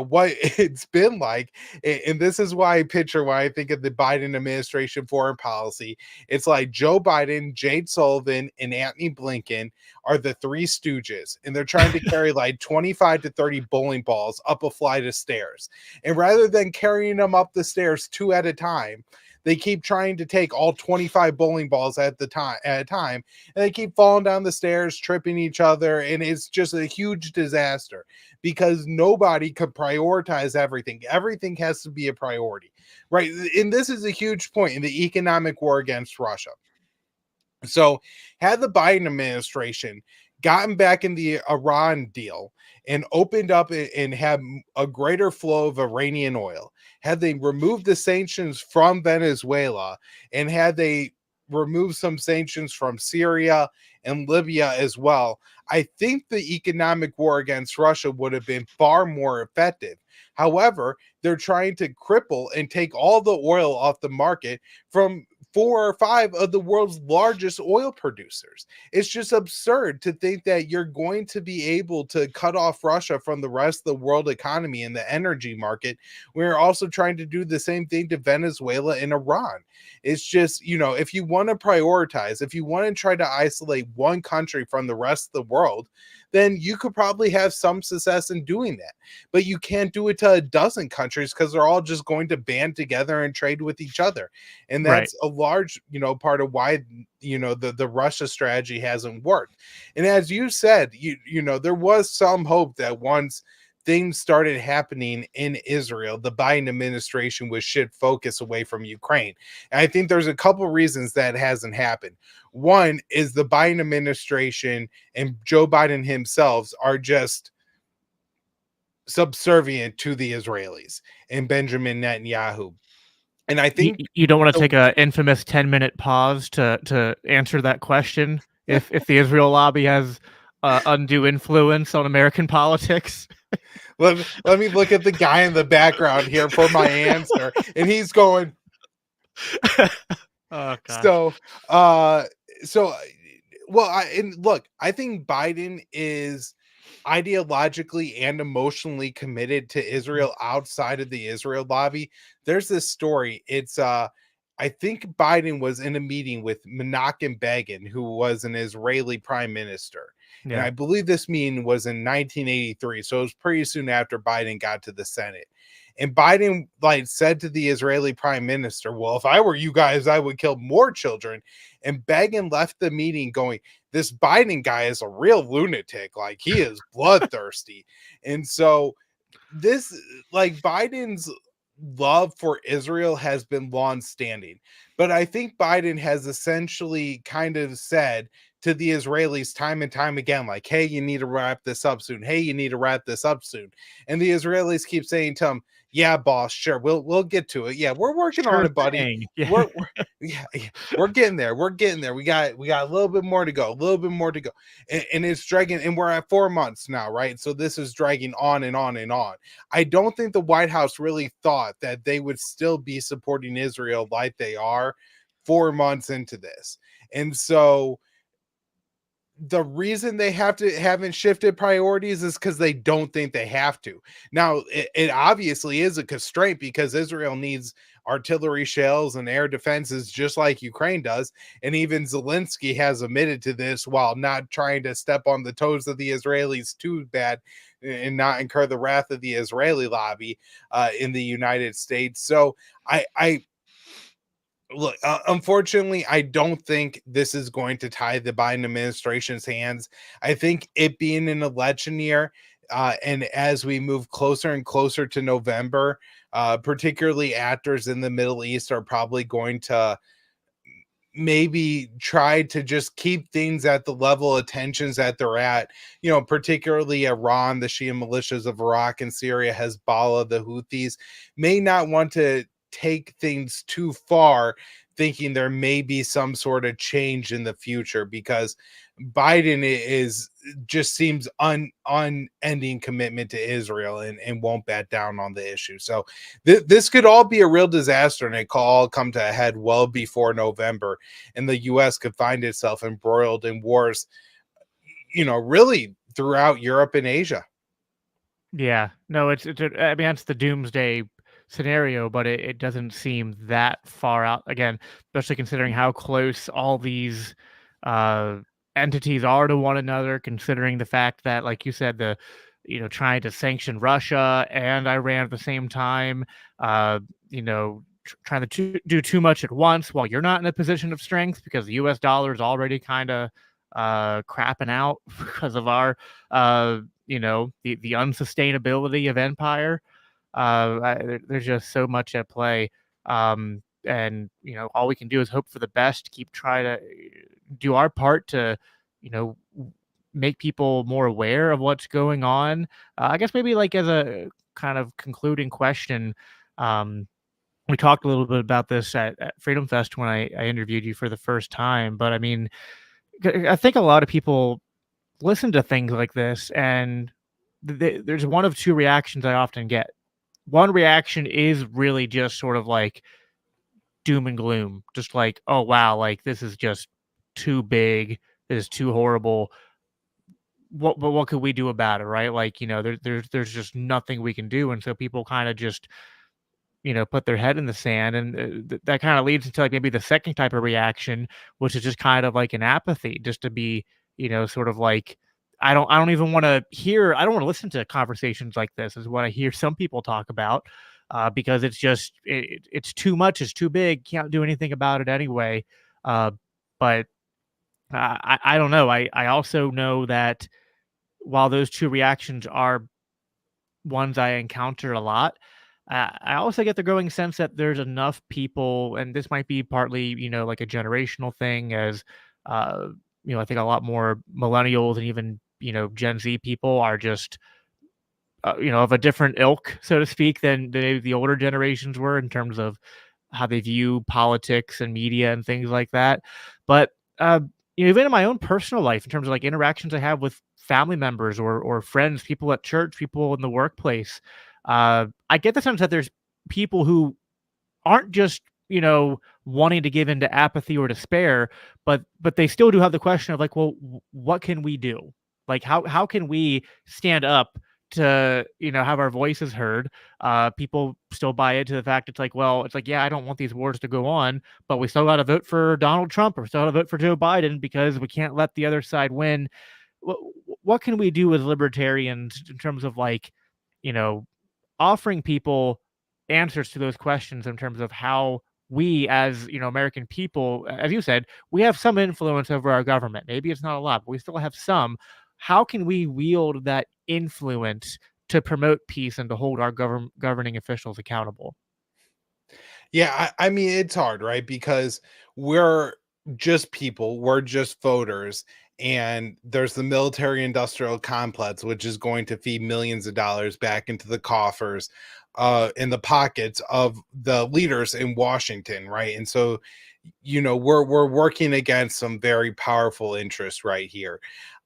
what it's been like, and this is why I picture when I think of the Biden administration foreign policy, it's like Joe Biden, Jade Sullivan, and Antony Blinken are the three stooges, and they're trying to carry like 25 to 30 bowling balls up a flight of stairs. And rather than carrying them up the stairs two at a time, they keep trying to take all 25 bowling balls at a time, and they keep falling down the stairs, tripping each other, and it's just a huge disaster because nobody could prioritize everything. Everything has to be a priority, right? And this is a huge point in the economic war against Russia. So, had the Biden administration gotten back in the Iran deal and opened up and had a greater flow of Iranian oil, had they removed the sanctions from Venezuela, and had they removed some sanctions from Syria and Libya as well, I think the economic war against Russia would have been far more effective. However, they're trying to cripple and take all the oil off the market from 4 or 5 of the world's largest oil producers. It's just absurd to think that you're going to be able to cut off Russia from the rest of the world economy and the energy market. We're also trying to do the same thing to Venezuela and Iran. It's just, if you want to prioritize, if you want to try to isolate one country from the rest of the world, then you could probably have some success in doing that. But you can't do it to a dozen countries because they're all just going to band together and trade with each other. And Right. that's a large, part of why, the Russia strategy hasn't worked. And as you said, there was some hope that once things started happening in Israel, the Biden administration would shift focus away from Ukraine. And I think there's a couple reasons that hasn't happened. One is the Biden administration and Joe Biden himself are just subservient to the Israelis and Benjamin Netanyahu. And I You, think you don't want to the take a infamous 10-minute pause to answer that question if the Israel lobby has undue influence on American politics. let me look at the guy in the background here for my answer, and he's going. Oh gosh. So, uh, so, well, and look, I think Biden is ideologically and emotionally committed to Israel outside of the Israel lobby. There's this story. It's I think Biden was in a meeting with Menachem Begin, who was an Israeli prime minister. And Yeah. I believe this meeting was in 1983. So it was pretty soon after Biden got to the Senate. And Biden like said to the Israeli prime minister, well, if I were you guys, I would kill more children. And Begin left the meeting going, this Biden guy is a real lunatic. Like he is bloodthirsty. And so this, like Biden's love for Israel has been long standing. But I think Biden has essentially kind of said to the Israelis time and time again, like, hey, you need to wrap this up soon. Hey, you need to wrap this up soon. And the Israelis keep saying to him, yeah, boss, sure, we'll get to it. Yeah, we're working on Sure it, buddy. thing. Yeah. We're yeah, we're getting there. We're getting there. We got a little bit more to go, a little bit more to go. And it's dragging, and we're at 4 months now, right? So this is dragging on and on and on. I don't think the White House really thought that they would still be supporting Israel like they are 4 months into this. And so the reason they haven't shifted priorities is because they don't think they have to. Now, it obviously is a constraint because Israel needs artillery shells and air defenses just like Ukraine does. And even Zelensky has admitted to this while not trying to step on the toes of the Israelis too bad and not incur the wrath of the Israeli lobby in the United States. So I look, unfortunately, I don't think this is going to tie the Biden administration's hands. I think it being an election year, and as we move closer and closer to November, particularly actors in the Middle East are probably going to maybe try to just keep things at the level of tensions that they're at, particularly Iran, the Shia militias of Iraq and Syria, Hezbollah, the Houthis, may not want to take things too far, thinking there may be some sort of change in the future because Biden is just seems unending commitment to Israel and won't bat down on the issue. So this could all be a real disaster, and it could all come to a head well before November, and the U.S. could find itself embroiled in wars, really throughout Europe and Asia. Yeah. No, I mean, that's the doomsday scenario, but it doesn't seem that far out again, especially considering how close all these uh entities are to one another, considering the fact that, like you said, trying to sanction Russia and Iran at the same time, uh, trying to do too much at once while you're not in a position of strength because the US dollar is already kind of crapping out because of our the unsustainability of empire. There's just so much at play, and all we can do is hope for the best. Keep trying to do our part to, you know, make people more aware of what's going on. I guess maybe like as a kind of concluding question, we talked a little bit about this at Freedom Fest when I interviewed you for the first time, but I mean, I think a lot of people listen to things like this, and there's one of two reactions I often get. One reaction is really just sort of like doom and gloom, just like, oh wow, like this is just too big, this is too horrible. What could we do about it, right? Like, there's just nothing we can do, and so people kind of just put their head in the sand, and that kind of leads into like maybe the second type of reaction, which is just kind of like an apathy, just to be, sort of like, I don't even want to hear, I don't want to listen to conversations like this, is what I hear some people talk about, because it's just it's too much, it's too big, can't do anything about it anyway. Uh, but I don't know. I also know that while those two reactions are ones I encounter a lot, I also get the growing sense that there's enough people, and this might be partly, like a generational thing, as uh, I think a lot more millennials and even Gen Z people are just of a different ilk, so to speak, than the older generations were in terms of how they view politics and media and things like that. But uh, even in my own personal life, in terms of like interactions I have with family members or friends, people at church, people in the workplace, I get the sense that there's people who aren't just wanting to give into apathy or despair, but they still do have the question of like, well, what can we do? Like, how can we stand up to have our voices heard? People still buy into the fact it's like, well, it's like, yeah, I don't want these wars to go on, but we still got to vote for Donald Trump or still got to vote for Joe Biden because we can't let the other side win. what, what can we do as libertarians in terms of like, you know, offering people answers to those questions in terms of how we as American people, as you said, we have some influence over our government. Maybe it's not a lot, but we still have some. How can we wield that influence to promote peace and to hold our governing officials accountable? Yeah, I mean, it's hard, right? Because we're just people, we're just voters, and there's the military industrial complex, which is going to feed millions of dollars back into the coffers, in the pockets of the leaders in Washington, right? And so, we're working against some very powerful interests right here.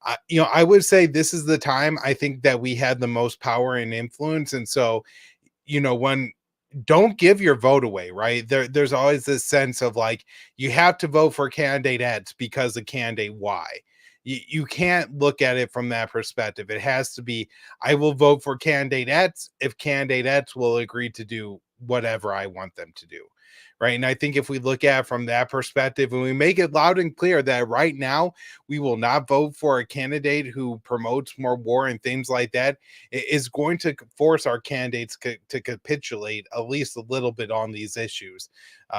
I would say this is the time I think that we had the most power and influence, and so when don't give your vote away, right? There's always this sense of like you have to vote for candidate X because of candidate Y. You can't look at it from that perspective. It has to be, I will vote for candidate X if candidate X will agree to do whatever I want them to do. Right. And I think if we look at it from that perspective and we make it loud and clear that right now we will not vote for a candidate who promotes more war and things like that, it is going to force our candidates to capitulate at least a little bit on these issues.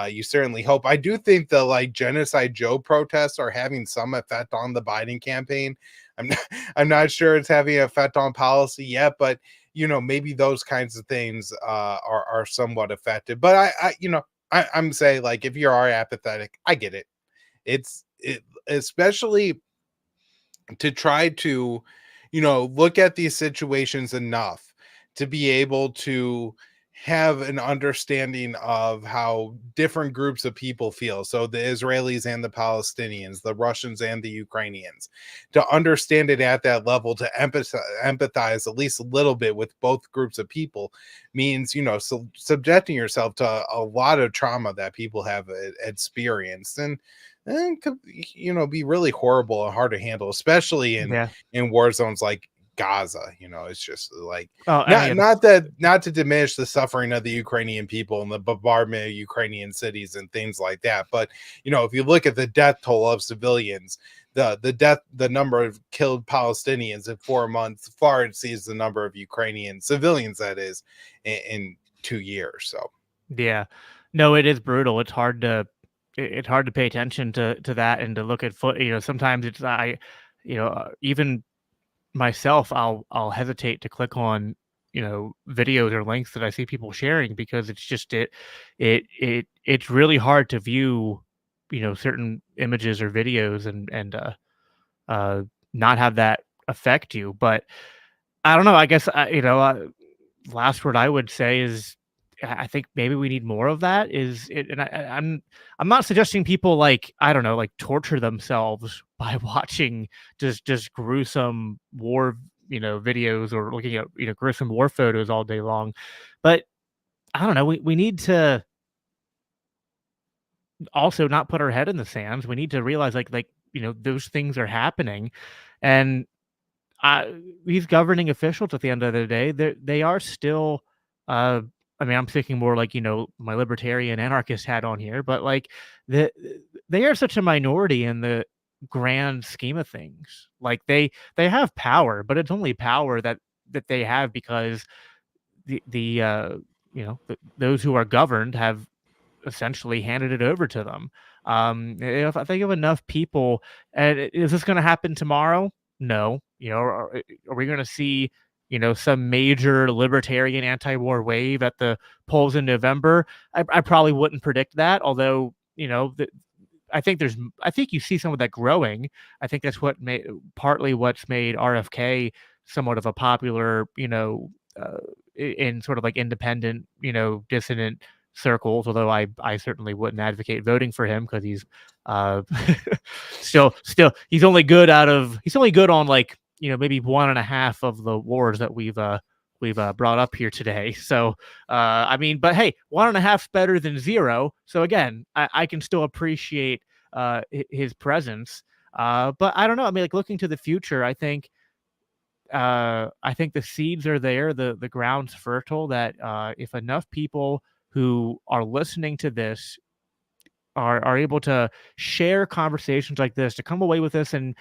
You certainly hope. I do think the like Genocide Joe protests are having some effect on the Biden campaign. I'm not, I'm not sure it's having an effect on policy yet, but maybe those kinds of things are somewhat effective. But I'm saying like if you are apathetic, I get it. It especially to try to, look at these situations enough to be able to have an understanding of how different groups of people feel. So the Israelis and the Palestinians, the Russians and the Ukrainians, to understand it at that level, to empathize at least a little bit with both groups of people means, subjecting yourself to a lot of trauma that people have experienced. And could be really horrible and hard to handle, especially Yeah. in war zones like Gaza. It's just like Oh, I not mean, not that not to diminish the suffering of the Ukrainian people and the bombardment of Ukrainian cities and things like that, but if you look at the death toll of civilians, the number of killed Palestinians in 4 months far exceeds the number of Ukrainian civilians that is in 2 years. So yeah. No, it is brutal. It's hard to pay attention to that and to look at sometimes it's even myself, I'll hesitate to click on, videos or links that I see people sharing because it's just it's really hard to view, certain images or videos and uh not have that affect you. But I don't know, I guess last word I would say is I think maybe we need more of that. Is it? And I'm not suggesting people like I don't know like torture themselves by watching just gruesome war videos or looking at gruesome war photos all day long, but I don't know. We need to also not put our head in the sands. We need to realize like those things are happening, and these governing officials at the end of the day, they are still, uh, I mean, I'm thinking more like, my libertarian anarchist hat on here, but like the they are such a minority in the grand scheme of things. Like they have power, but it's only power that they have because those who are governed have essentially handed it over to them. If I think of enough people, and is this going to happen tomorrow? No. Are we going to see, some major libertarian anti-war wave at the polls in November? I probably wouldn't predict that, although, I think you see some of that growing. I think that's partly what's made RFK somewhat of a popular, in sort of like independent, dissident circles. Although I certainly wouldn't advocate voting for him because he's uh, still he's only good on like maybe one and a half of the wars that we've brought up here today. So I mean, but hey, one and a half's better than zero. So again, I can still appreciate his presence. But I don't know. I mean, like looking to the future, I think the seeds are there, the ground's fertile. That if enough people who are listening to this are able to share conversations like this, to come away with this and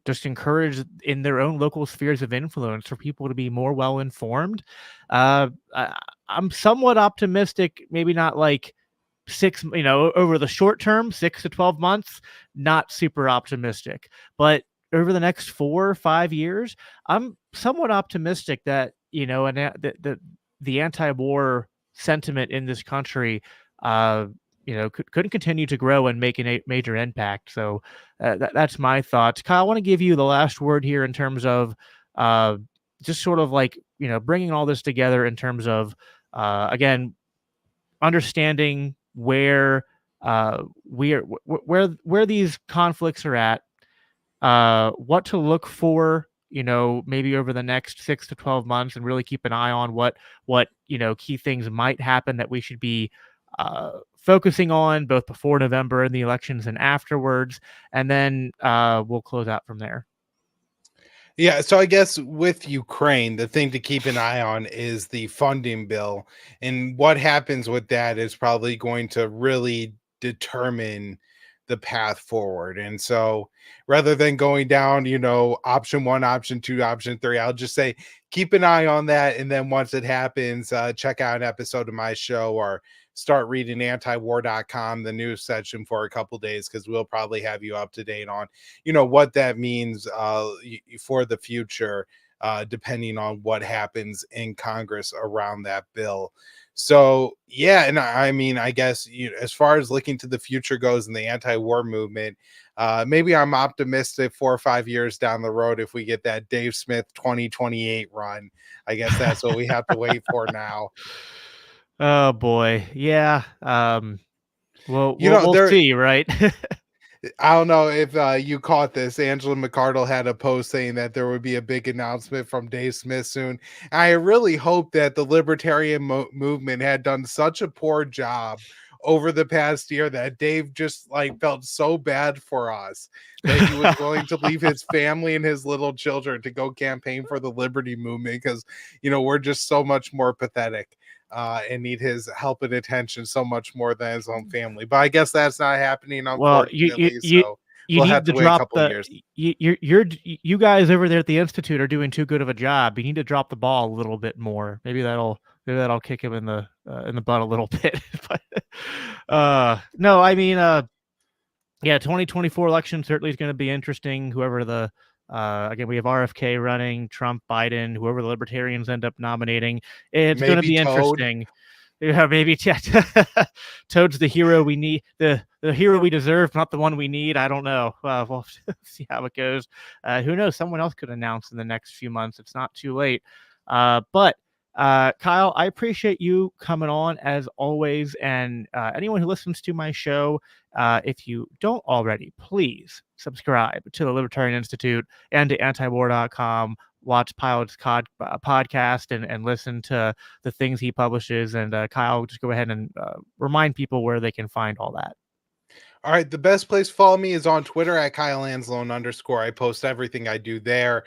just encourage in their own local spheres of influence for people to be more well informed. I'm somewhat optimistic, maybe not like over the short term, 6 to 12 months, not super optimistic. But over the next 4 or 5 years, I'm somewhat optimistic that, and the anti-war sentiment in this country, could continue to grow and make a major impact. So that's my thoughts. Kyle, I want to give you the last word here in terms of just sort of like, bringing all this together in terms of, again, understanding where where these conflicts are at, what to look for, maybe over the next 6 to 12 months, and really keep an eye on what key things might happen that we should be focusing on both before November and the elections and afterwards, and then we'll close out from there. Yeah, so I guess with Ukraine, the thing to keep an eye on is the funding bill. And what happens with that is probably going to really determine the path forward. And so rather than going down, option one, option two, option three, I'll just say keep an eye on that. And then once it happens, check out an episode of my show or start reading antiwar.com, the news section, for a couple days, because we'll probably have you up to date on what that means for the future, depending on what happens in Congress around that bill. So yeah, and I mean, I guess as far as looking to the future goes in the anti-war movement, maybe I'm optimistic 4 or 5 years down the road if we get that Dave Smith 2028 run. I guess that's what we have to wait for now. Oh boy, yeah. We'll see, right? I don't know if you caught this. Angela McArdle had a post saying that there would be a big announcement from Dave Smith soon. I really hope that the libertarian movement had done such a poor job over the past year that Dave just like felt so bad for us that he was willing to leave his family and his little children to go campaign for the liberty movement, because we're just so much more pathetic. And need his help and attention so much more than his own family. But I guess that's not happening, Well, unfortunately. you So you we'll need have to to wait a drop couple of years. you guys over there at the Institute are doing too good of a job. You need to drop the ball a little bit more. Maybe that'll kick him in the butt a little bit. But no, I mean, yeah, 2024 election certainly is going to be interesting. Whoever the again, we have RFK running, Trump, Biden, whoever the Libertarians end up nominating. It's going to be interesting. Yeah, maybe Toad's the hero we need, the hero we deserve, not the one we need. I don't know. We'll see how it goes. Who knows? Someone else could announce in the next few months. It's not too late. But Kyle, I appreciate you coming on as always. And anyone who listens to my show, if you don't already, please subscribe to the Libertarian Institute and to antiwar.com. Watch Pilot's podcast and listen to the things he publishes. And Kyle, just go ahead and remind people where they can find all that. All right, the best place to follow me is on Twitter at Kyle Anzalone _ I post everything I do there.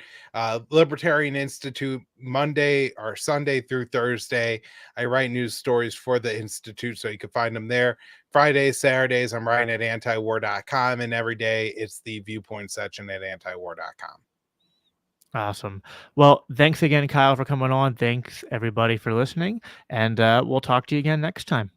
Libertarian Institute, Monday or Sunday through Thursday. I write news stories for the Institute, so you can find them there. Fridays, Saturdays, I'm writing at antiwar.com, and every day it's the viewpoint section at antiwar.com. Awesome. Well, thanks again, Kyle, for coming on. Thanks, everybody, for listening. And we'll talk to you again next time.